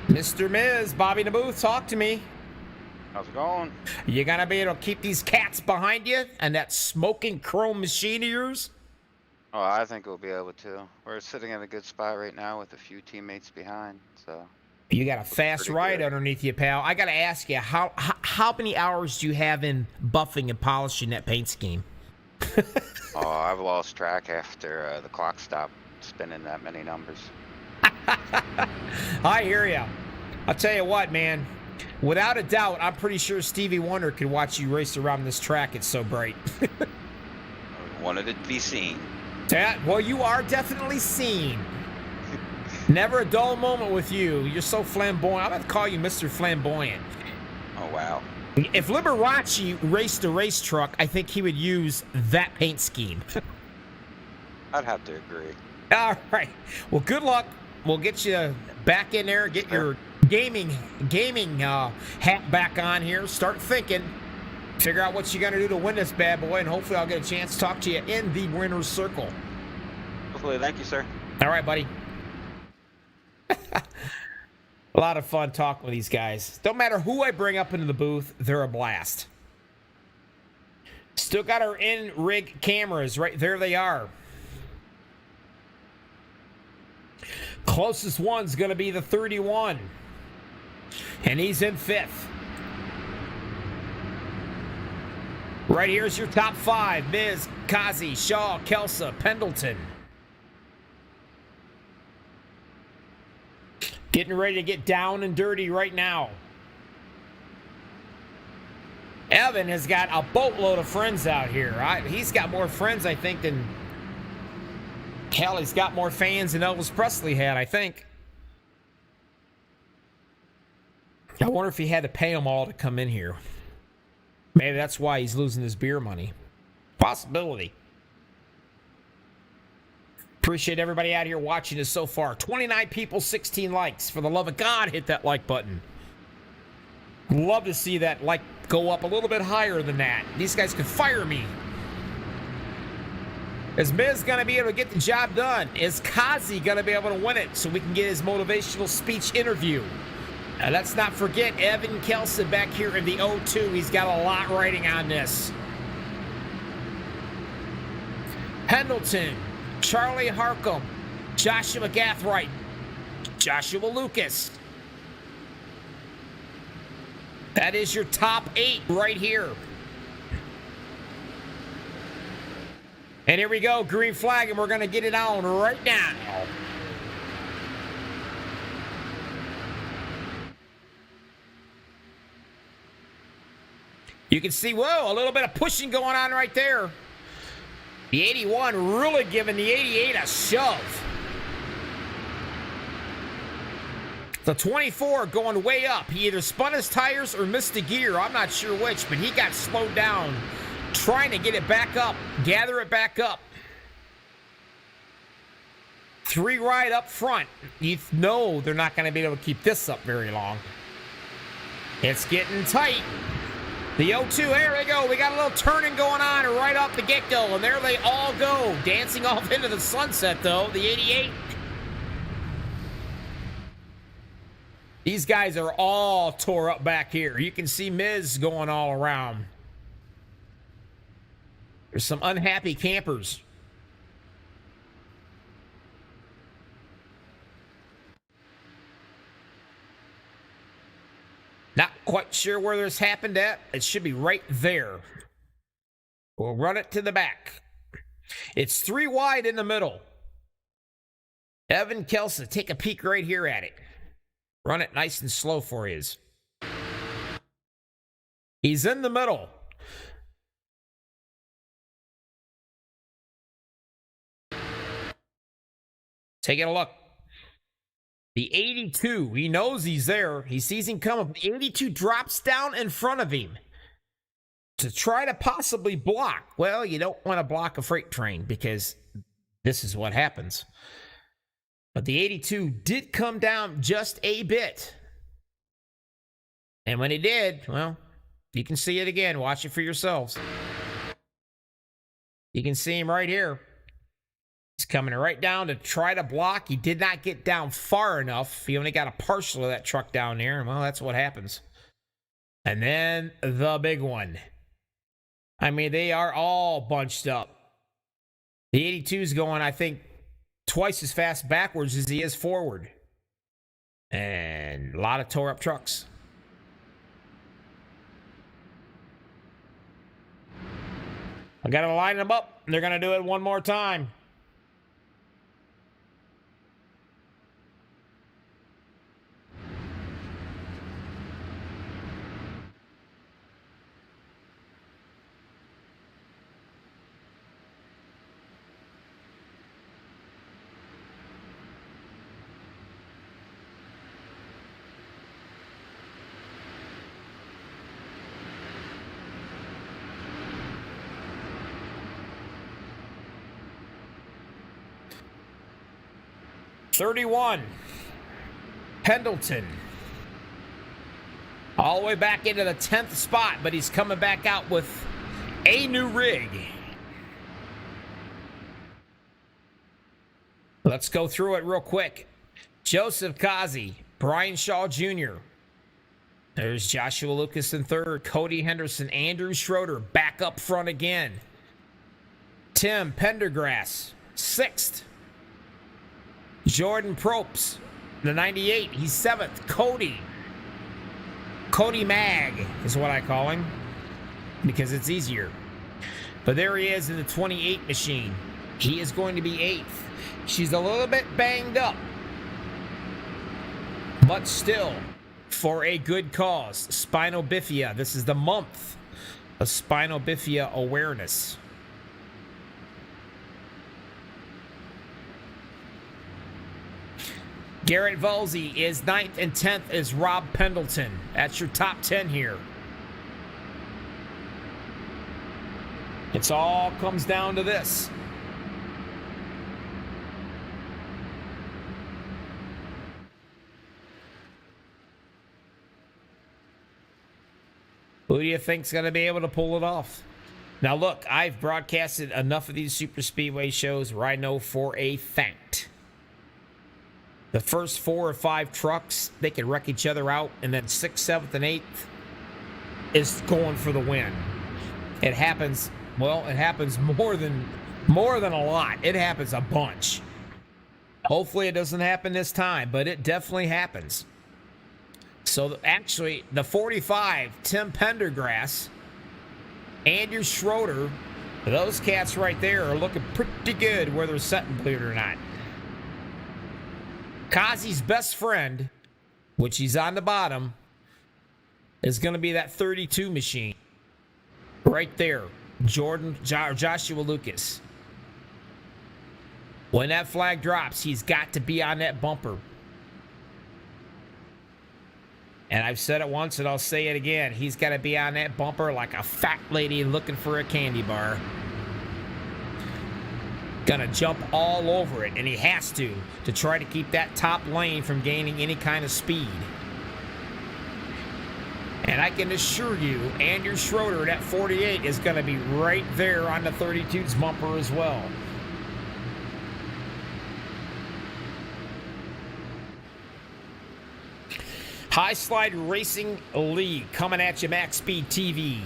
Mr. Miz, Bobby the Booth, talk to me. How's it going? You gonna be able to keep these cats behind you and that smoking chrome machine of yours? Oh, I think we'll be able to. We're sitting in a good spot right now with a few teammates behind, so. You got a fast pretty ride good. underneath you, pal. I gotta ask you, how many hours do you have in buffing and polishing that paint scheme? Oh, I've lost track after the clock stopped spinning that many numbers. I hear ya. I'll tell you what, man. Without a doubt, I'm pretty sure Stevie Wonder could watch you race around this track. It's so bright. Wanted it to be seen. Well, you are definitely seen. Never a dull moment with you. You're so flamboyant. I'm going to call you Mr. Flamboyant. Oh, wow. If Liberace raced a race truck, I think he would use that paint scheme. I'd have to agree. All right. Well, good luck. We'll get you back in there, get your gaming hat back on here. Start thinking. Figure out what you're going to do to win this bad boy, and hopefully I'll get a chance to talk to you in the winner's circle. Hopefully. Thank you, sir. All right, buddy. A lot of fun talking with these guys. Don't matter who I bring up into the booth, they're a blast. Still got our in-rig cameras. Right there they are. Closest one's going to be the 31. And he's in 5th. Right here's your top 5. Miz, Kazi, Shaw, Kelsa, Pendleton. Getting ready to get down and dirty right now. Evan has got a boatload of friends out here. He's got more friends, I think, than... Hell, he's got more fans than Elvis Presley had, I think. I wonder if he had to pay them all to come in here. Maybe that's why he's losing his beer money. Possibility. Appreciate everybody out here watching us so far. 29 people, 16 likes. For the love of God, hit that like button. Love to see that like go up a little bit higher than that. These guys could fire me. Is Miz going to be able to get the job done? Is Kazi going to be able to win it so we can get his motivational speech interview? Let's not forget Evan Kelson back here in the O2. He's got a lot riding on this. Pendleton, Charlie Harcum, Joshua Gathright, Joshua Lucas. That is your top 8 right here. And here we go, green flag, and we're going to get it on right now. You can see, whoa, a little bit of pushing going on right there. The 81 really giving the 88 a shove. The 24 going way up. He either spun his tires or missed a gear. I'm not sure which, but he got slowed down trying to get it back up, gather it back up. 3 right up front. You know they're not going to be able to keep this up very long. It's getting tight. The 0-2, there we go. We got a little turning going on right off the get-go, and there they all go. Dancing off into the sunset, though, the 88. These guys are all tore up back here. You can see Miz going all around. There's some unhappy campers. Not quite sure where this happened at. It should be right there. We'll run it to the back. It's 3 wide in the middle. Evan Kelsa, take a peek right here at it. Run it nice and slow for you. He's in the middle. Taking a look. The 82, he knows he's there. He sees him coming. The 82 drops down in front of him to try to possibly block. Well, you don't want to block a freight train because this is what happens. But the 82 did come down just a bit. And when he did, well, you can see it again. Watch it for yourselves. You can see him right here. He's coming right down to try to block. He did not get down far enough. He only got a partial of that truck down there. Well, that's what happens. And then the big one. I mean, they are all bunched up. The 82 is going, I think, twice as fast backwards as he is forward. And a lot of tore up trucks. I got to line them up. They're going to do it one more time. '31, Pendleton. All the way back into the 10th spot, but he's coming back out with a new rig. Let's go through it real quick. Joseph Kazi, Brian Shaw Jr. There's Joshua Lucas in third, Cody Henderson, Andrew Schroeder back up front again. Tim Pendergrass, sixth. Jordan Propes, the 98, he's 7th. Cody Mag is what I call him because it's easier. But there he is in the 28 machine. He is going to be 8th. She's a little bit banged up, but still for a good cause. Spinal bifida. This is the month of spinal bifida awareness. Garrett Volsey is 9th, and 10th is Rob Pendleton. That's your top 10 here. It's all comes down to this. Who do you think's going to be able to pull it off? Now look, I've broadcasted enough of these super speedway shows where I know for a fact the first 4 or 5 trucks, they can wreck each other out, and then 6th, 7th, and 8th is going for the win. It happens, well, it happens more than a lot. It happens a bunch. Hopefully it doesn't happen this time, but it definitely happens. So actually, the 45, Tim Pendergrass, Andrew Schroeder, those cats right there are looking pretty good where they're sitting, believe it or not. Kazi's best friend, which he's on the bottom, is going to be that 32 machine. Right there. Joshua Lucas. When that flag drops, he's got to be on that bumper. And I've said it once and I'll say it again. He's got to be on that bumper like a fat lady looking for a candy bar. Gonna jump all over it, and he has to try to keep that top lane from gaining any kind of speed. And I can assure you, Andrew Schroeder at 48 is gonna be right there on the 32's bumper as well. High Slide Racing League coming at you, MaxSpeedTV.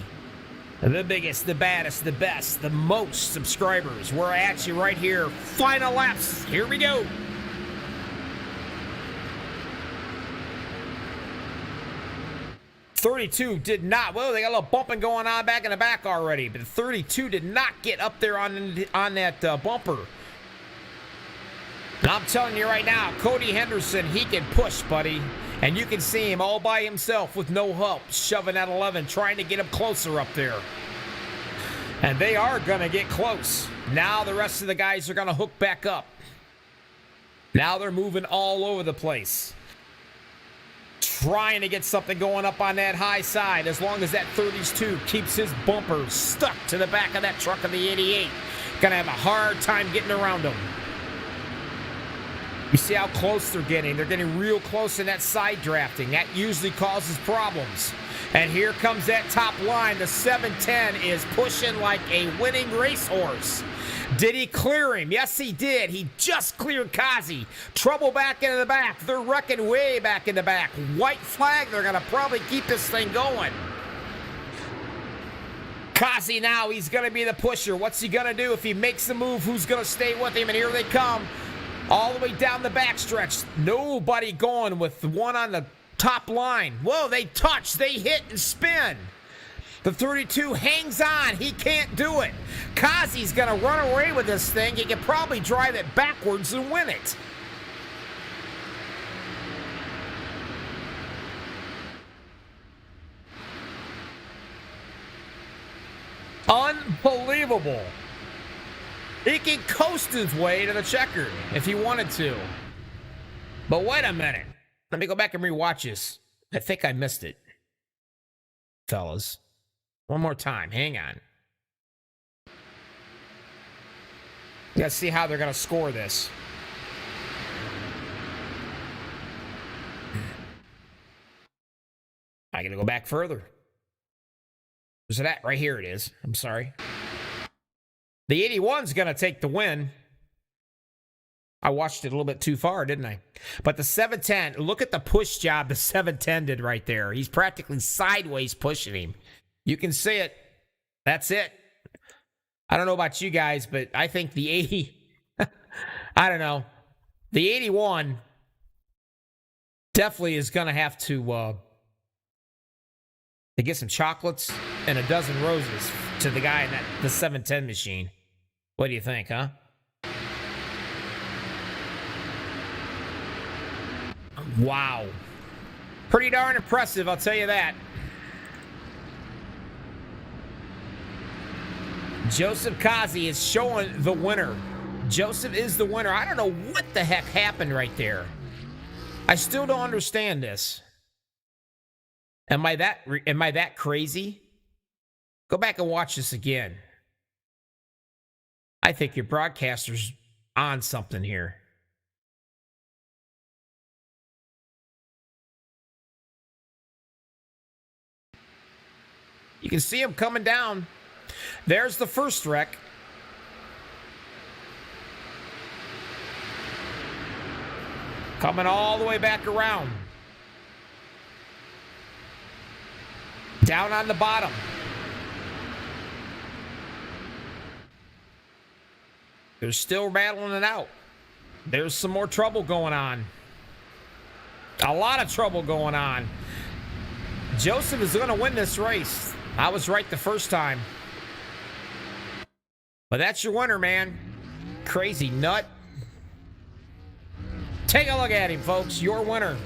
The biggest, the baddest, the best, the most subscribers. We're at you right here. Final laps. Here we go. '32 did not. Well, they got a little bumping going on back in the back already, but 32 did not get up there on that bumper. And I'm telling you right now, Cody Henderson, he can push, buddy. And you can see him all by himself with no help, shoving that 11, trying to get him closer up there. And they are going to get close. Now the rest of the guys are going to hook back up. Now they're moving all over the place. Trying to get something going up on that high side, as long as that 32 keeps his bumper stuck to the back of that truck of the 88. Going to have a hard time getting around him. You see how close they're getting. They're getting real close in that side drafting. That usually causes problems. And here comes that top line. The 710 is pushing like a winning racehorse. Did he clear him? Yes, he did. He just cleared Kazi. Trouble back into the back. They're wrecking way back in the back. White flag. They're going to probably keep this thing going. Kazi now, he's going to be the pusher. What's he going to do? If he makes the move, who's going to stay with him? And here they come. All the way down the backstretch. Nobody going with the one on the top line. Whoa, they touch, they hit and spin. The 32 hangs on. He can't do it. Kazi's going to run away with this thing. He can probably drive it backwards and win it. Unbelievable. He can coast his way to the checkered if he wanted to. But wait a minute. Let me go back and rewatch this. I think I missed it. Fellas. One more time. Hang on. You gotta see how they're gonna score this. I gotta go back further. Where's it at? Right here it is. I'm sorry. The 81's gonna take the win. I watched it a little bit too far, didn't I? But the 710, look at the push job the 710 did right there. He's practically sideways pushing him. You can see it. That's it. I don't know about you guys, but I think the 80, I don't know. The 81 definitely is going to have to get some chocolates and a dozen roses to the guy in the 710 machine. What do you think, huh? Wow. Pretty darn impressive, I'll tell you that. Joseph Kazi is showing the winner. Joseph is the winner. I don't know what the heck happened right there. I still don't understand this. Am I that crazy? Go back and watch this again. I think your broadcaster's on something here. You can see him coming down. There's the first wreck. Coming all the way back around. Down on the bottom. They're still battling it out. There's some more trouble going on. A lot of trouble going on. Joseph is going to win this race. I was right the first time. But that's your winner, man. Crazy nut. Take a look at him, folks. Your winner.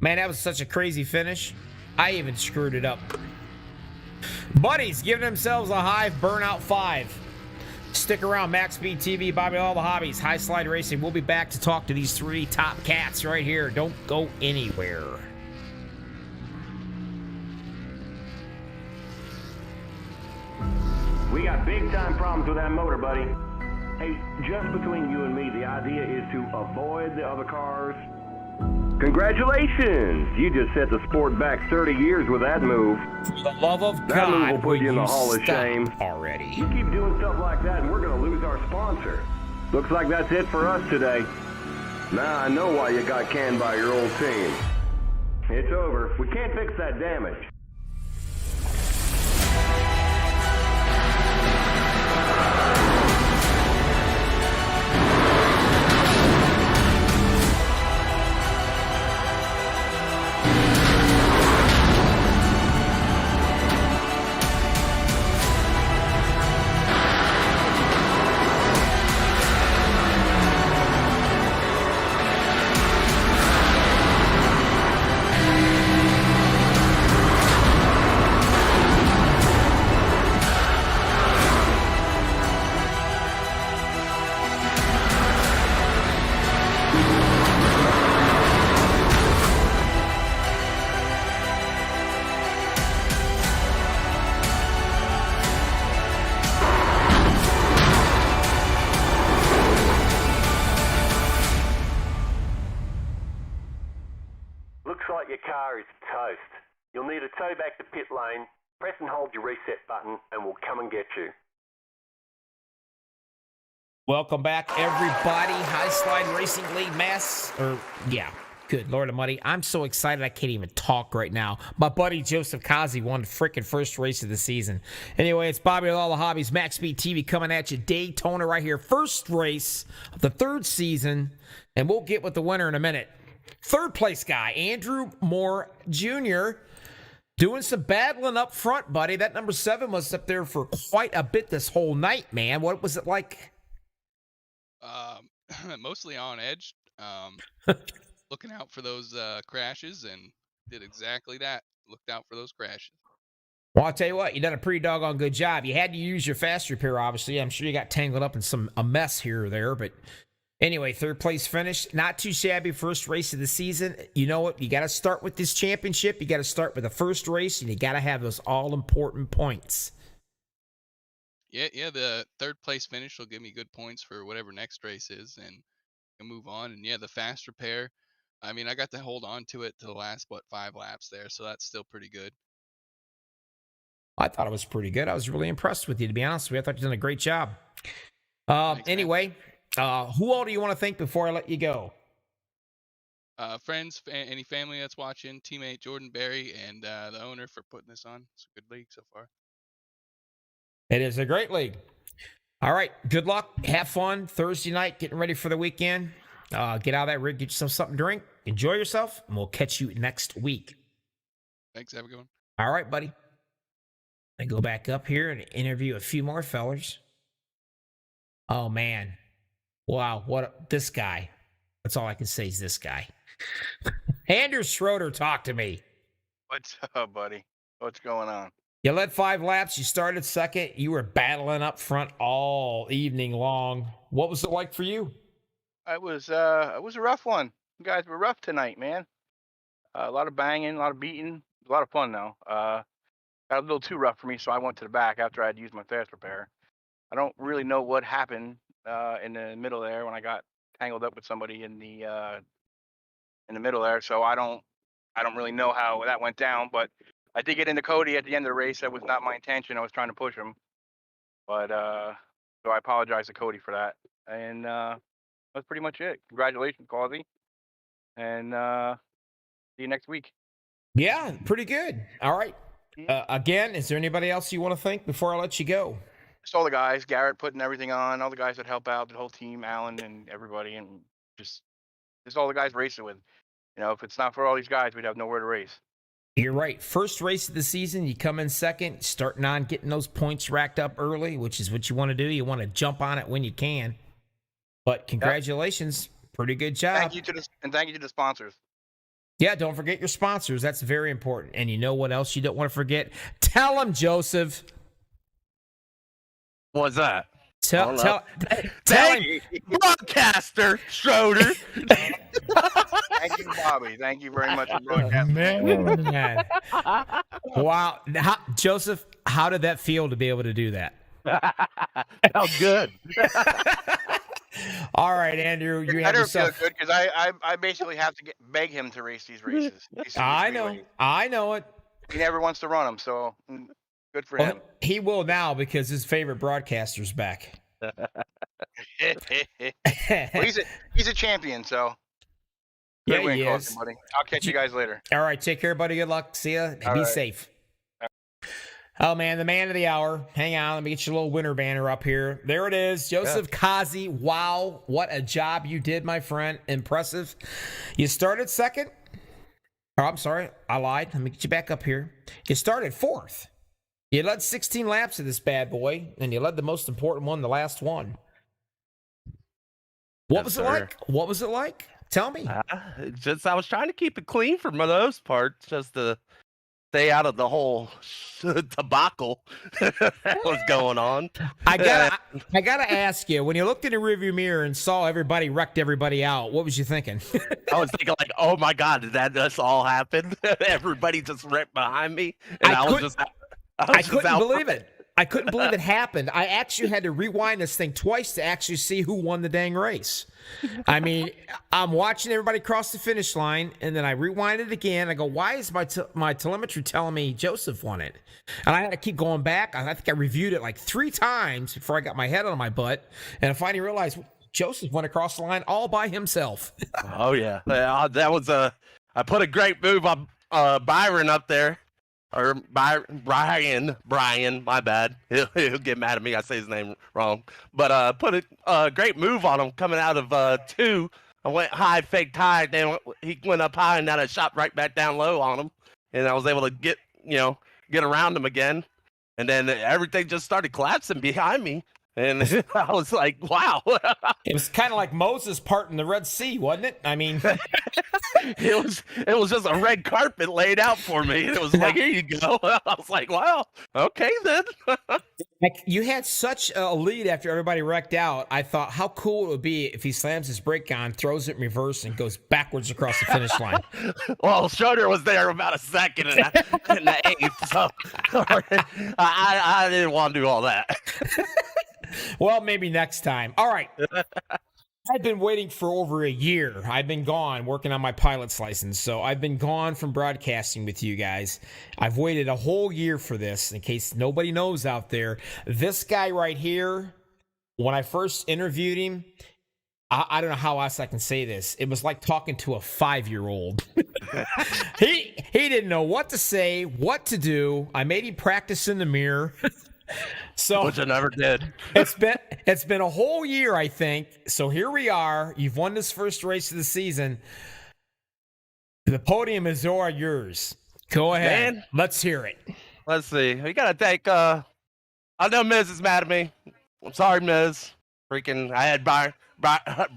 Man, that was such a crazy finish. I even screwed it up. Buddies giving themselves a Hive Burnout 5. Stick around. MaxSpeedTV, Bobby All the Hobbies, High Slide Racing. We'll be back to talk to these three top cats right here. Don't go anywhere. We got big time problems with that motor, buddy. Hey, just between you and me, the idea is to avoid the other cars. Congratulations! You just set the sport back 30 years with that move. For the love of That God, move will put you in the Hall of Shame. Already. You keep doing stuff like that and we're going to lose our sponsor. Looks like that's it for us today. Now I know why you got canned by your old team. It's over. We can't fix that damage. car is toast. You'll need a tow back to pit lane. Press and hold your reset button and we'll come and get you. Welcome back, everybody. High Slide Racing League good Lord Almighty. I'm so excited I can't even talk right now. My buddy Joseph Kazi won the freaking first race of the season. Anyway, it's Bobby with all the hobbies. MaxSpeedTV coming at you. Daytona right here. First race of the third season. And we'll get with the winner in a minute. Third place guy, Andrew Moore Jr., doing some battling up front, buddy. That number 7 was up there for quite a bit this whole night, man. What was it like? Mostly on edge, looking out for those crashes, and did exactly that. Looked out for those crashes. Well, I'll tell you what, you done a pretty doggone good job. You had to use your fast repair, obviously. I'm sure you got tangled up in a mess here or there, but anyway, third place finish. Not too shabby. First race of the season. You know what? You got to start with this championship. You got to start with the first race, and you got to have those all-important points. Yeah, the third place finish will give me good points for whatever next race is, and can move on. And yeah, the fast repair, I mean, I got to hold on to it to the last 5 laps there, so that's still pretty good. I thought it was pretty good. I was really impressed with you, to be honest with you. I thought you did a great job. Thanks, anyway, who all do you want to thank before I let you go? Friends, any family that's watching, teammate Jordan Berry, and the owner for putting this on. It's a good league so far. It is a great league. All right. Good luck. Have fun Thursday night, getting ready for the weekend. Get out of that rig, get yourself something to drink, enjoy yourself, and we'll catch you next week. Thanks. Have a good one. All right, buddy. I go back up here and interview a few more fellers. Oh, man. Wow. This guy. That's all I can say is this guy. Andrew Schroeder, talk to me. What's up, buddy? What's going on? You led 5 laps. You started second. You were battling up front all evening long. What was it like for you? It was a rough one. You guys were rough tonight, man. A lot of banging, a lot of beating. A lot of fun, though. Got a little too rough for me, so I went to the back after I had used my fast repair. I don't really know what happened in the middle there when I got tangled up with somebody in the middle there, so I don't really know how that went down, but I did get into Cody at the end of the race. That was not my intention. I was trying to push him, but so I apologize to Cody for that. And that's pretty much it. Congratulations, Causey, and see you next week. Yeah, pretty good. All right. Again, is there anybody else you want to thank before I let you go? Just all the guys, Garrett putting everything on, all the guys that help out, the whole team, Alan and everybody, and just all the guys racing with. You know, if it's not for all these guys, we'd have nowhere to race. You're right. First race of the season, you come in second, starting on getting those points racked up early, which is what you want to do. You want to jump on it when you can. But congratulations. Yep. Pretty good job. Thank you to the sponsors. Yeah, don't forget your sponsors. That's very important. And you know what else you don't want to forget? Tell them, Joseph. What's that? Tell him. Broadcaster Schroeder. Thank you, Bobby. Thank you very much for broadcasting. Man. Wow. Joseph, how did that feel to be able to do that? Felt good. All right, Andrew. You have yourself... feel good because I basically have to beg him to race these races. I know it. He never wants to run them, so good for him. He will now because his favorite broadcaster's back. Well, he's a champion, so. Yeah, he is. Buddy. I'll catch you guys later. All right, take care, buddy. Good luck. See ya. Be safe. Oh, man, the man of the hour. Hang on. Let me get your little winner banner up here. There it is. Joseph Kazi. Wow. What a job you did, my friend. Impressive. You started second. Oh, I'm sorry. I lied. Let me get you back up here. You started fourth. You led 16 laps of this bad boy, and you led the most important one, the last one. What was it like? What was it like? Tell me. Just I was trying to keep it clean for most parts, just to stay out of the whole debacle that was going on. I gotta ask you, when you looked in the rearview mirror and saw everybody wrecked everybody out, what was you thinking? I was thinking like, oh my God, did that just all happen? Everybody just wrecked behind me, and I couldn't believe it. I couldn't believe it happened. I actually had to rewind this thing twice to actually see who won the dang race. I mean, I'm watching everybody cross the finish line, and then I rewind it again. I go, why is my telemetry telling me Joseph won it? And I had to keep going back. I think I reviewed it like 3 times before I got my head on my butt, and I finally realized Joseph went across the line all by himself. Oh yeah, that was I put a great move on Byron up there, or Brian. My bad. He'll get mad at me. I say his name wrong. But put a great move on him coming out of 2. I went high, faked high. Then he went up high, and then I shot right back down low on him, and I was able to get around him again. And then everything just started collapsing behind me. And I was like, wow. It was kind of like Moses parting the Red Sea, wasn't it? I mean, it was just a red carpet laid out for me. It was like, here you go. I was like, wow, okay then. Like, you had such a lead after everybody wrecked out. I thought how cool it would be if he slams his brake on, throws it in reverse, and goes backwards across the finish line. Well, Schroeder was there about a second in the 8th, so I didn't want to do all that. Well, maybe next time. All right. I've been waiting for over a year. I've been gone working on my pilot's license, so I've been gone from broadcasting with you guys. I've waited a whole year for this, in case nobody knows out there. This guy right here, when I first interviewed him, I don't know how else I can say this. It was like talking to a 5-year-old. He didn't know what to say, what to do. I made him practice in the mirror. So which I never did. It's been a whole year, I think. So here we are. You've won this first race of the season. The podium is all yours. Go ahead. Man. Let's hear it. Let's see. We gotta thank. I know Miz is mad at me. I'm sorry, Miz. Freaking, I had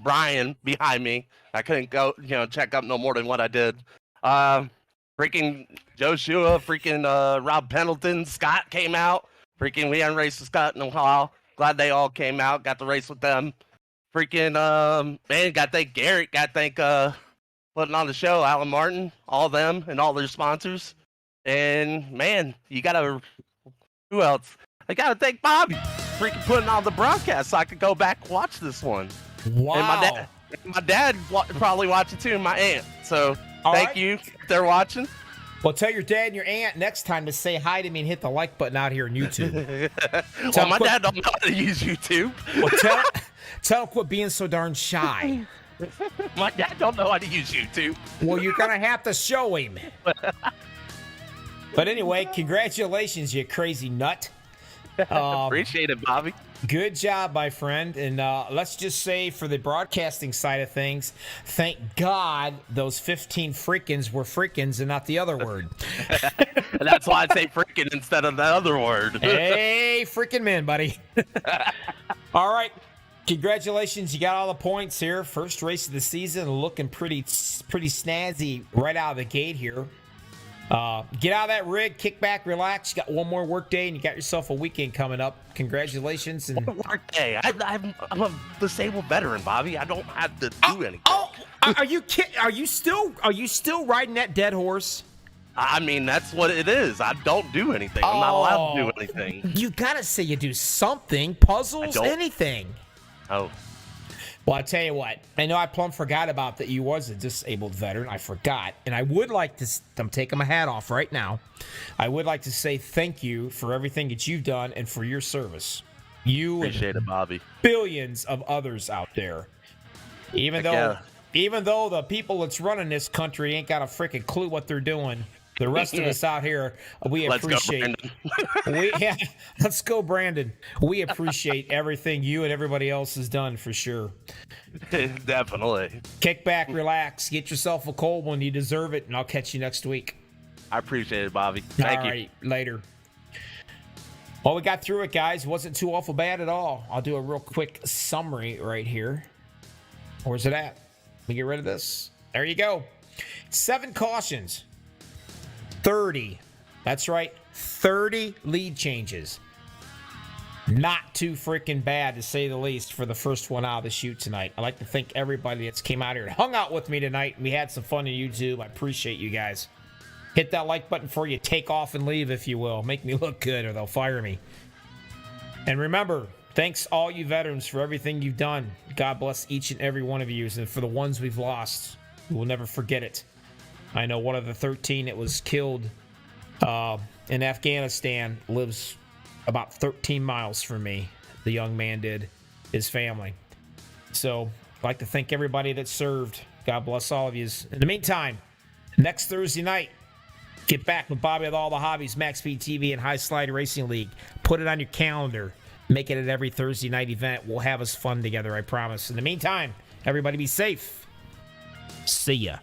Brian behind me. I couldn't go, check up no more than what I did. Freaking Joshua, freaking Rob Pendleton, Scott came out. Freaking, we hadn't raced with Scott in a while. Glad they all came out. Got to race with them. Freaking, man, got to thank Garrett. Got to thank putting on the show, Alan Martin, all them, and all their sponsors. And man, you gotta. Who else? I gotta thank Bobby. Freaking putting on the broadcast so I could go back and watch this one. Wow. And my dad probably watch it too, and my aunt. So thank you if they're watching. Well, tell your dad and your aunt next time to say hi to me and hit the like button out here on YouTube. Well, my dad don't know how to use YouTube. Well, tell him quit being so darn shy. My dad don't know how to use YouTube. Well, you're going to have to show him. But anyway, congratulations, you crazy nut. Appreciate it, Bobby. Good job, my friend. And let's just say for the broadcasting side of things, thank God those 15 freakins were freakins and not the other word. That's why I say freaking instead of the other word. Hey, freaking man, buddy. All right. Congratulations. You got all the points here. First race of the season, looking pretty snazzy right out of the gate here. Get out of that rig, kick back, relax. You got one more work day, and you got yourself a weekend coming up. Congratulations! And work day. I'm a disabled veteran, Bobby. I don't have to do anything. Oh, are you kidding? Are you still riding that dead horse? I mean, that's what it is. I don't do anything. I'm not allowed to do anything. You gotta say you do something. Puzzles, anything. Oh. Well, I tell you what, I know I plumb forgot about that you was a disabled veteran. I forgot. And I would like to, I'm taking my hat off right now. I would like to say thank you for everything that you've done and for your service. You appreciate it, Bobby. Billions of others out there. Even though the people that's running this country ain't got a freaking clue what they're doing. The rest of us out here, we appreciate. Let's go, Brandon. We appreciate everything you and everybody else has done for sure. Definitely. Kick back, relax, get yourself a cold one. You deserve it, and I'll catch you next week. I appreciate it, Bobby. Thank you. All right, later. Well, we got through it, guys. Wasn't too awful bad at all. I'll do a real quick summary right here. Where's it at? Let me get rid of this. There you go. 7 cautions. 30. That's right. 30 lead changes. Not too freaking bad, to say the least, for the first one out of the chute tonight. I'd like to thank everybody that's came out here and hung out with me tonight. We had some fun on YouTube. I appreciate you guys. Hit that like button before you take off and leave, if you will. Make me look good or they'll fire me. And remember, thanks all you veterans for everything you've done. God bless each and every one of you. And for the ones we've lost, we will never forget it. I know one of the 13 that was killed in Afghanistan lives about 13 miles from me. The young man did, his family. So I'd like to thank everybody that served. God bless all of you. In the meantime, next Thursday night, get back with Bobby with all the hobbies, MaxSpeedTV and High Slide Racing League. Put it on your calendar. Make it an every Thursday night event. We'll have us fun together, I promise. In the meantime, everybody be safe. See ya.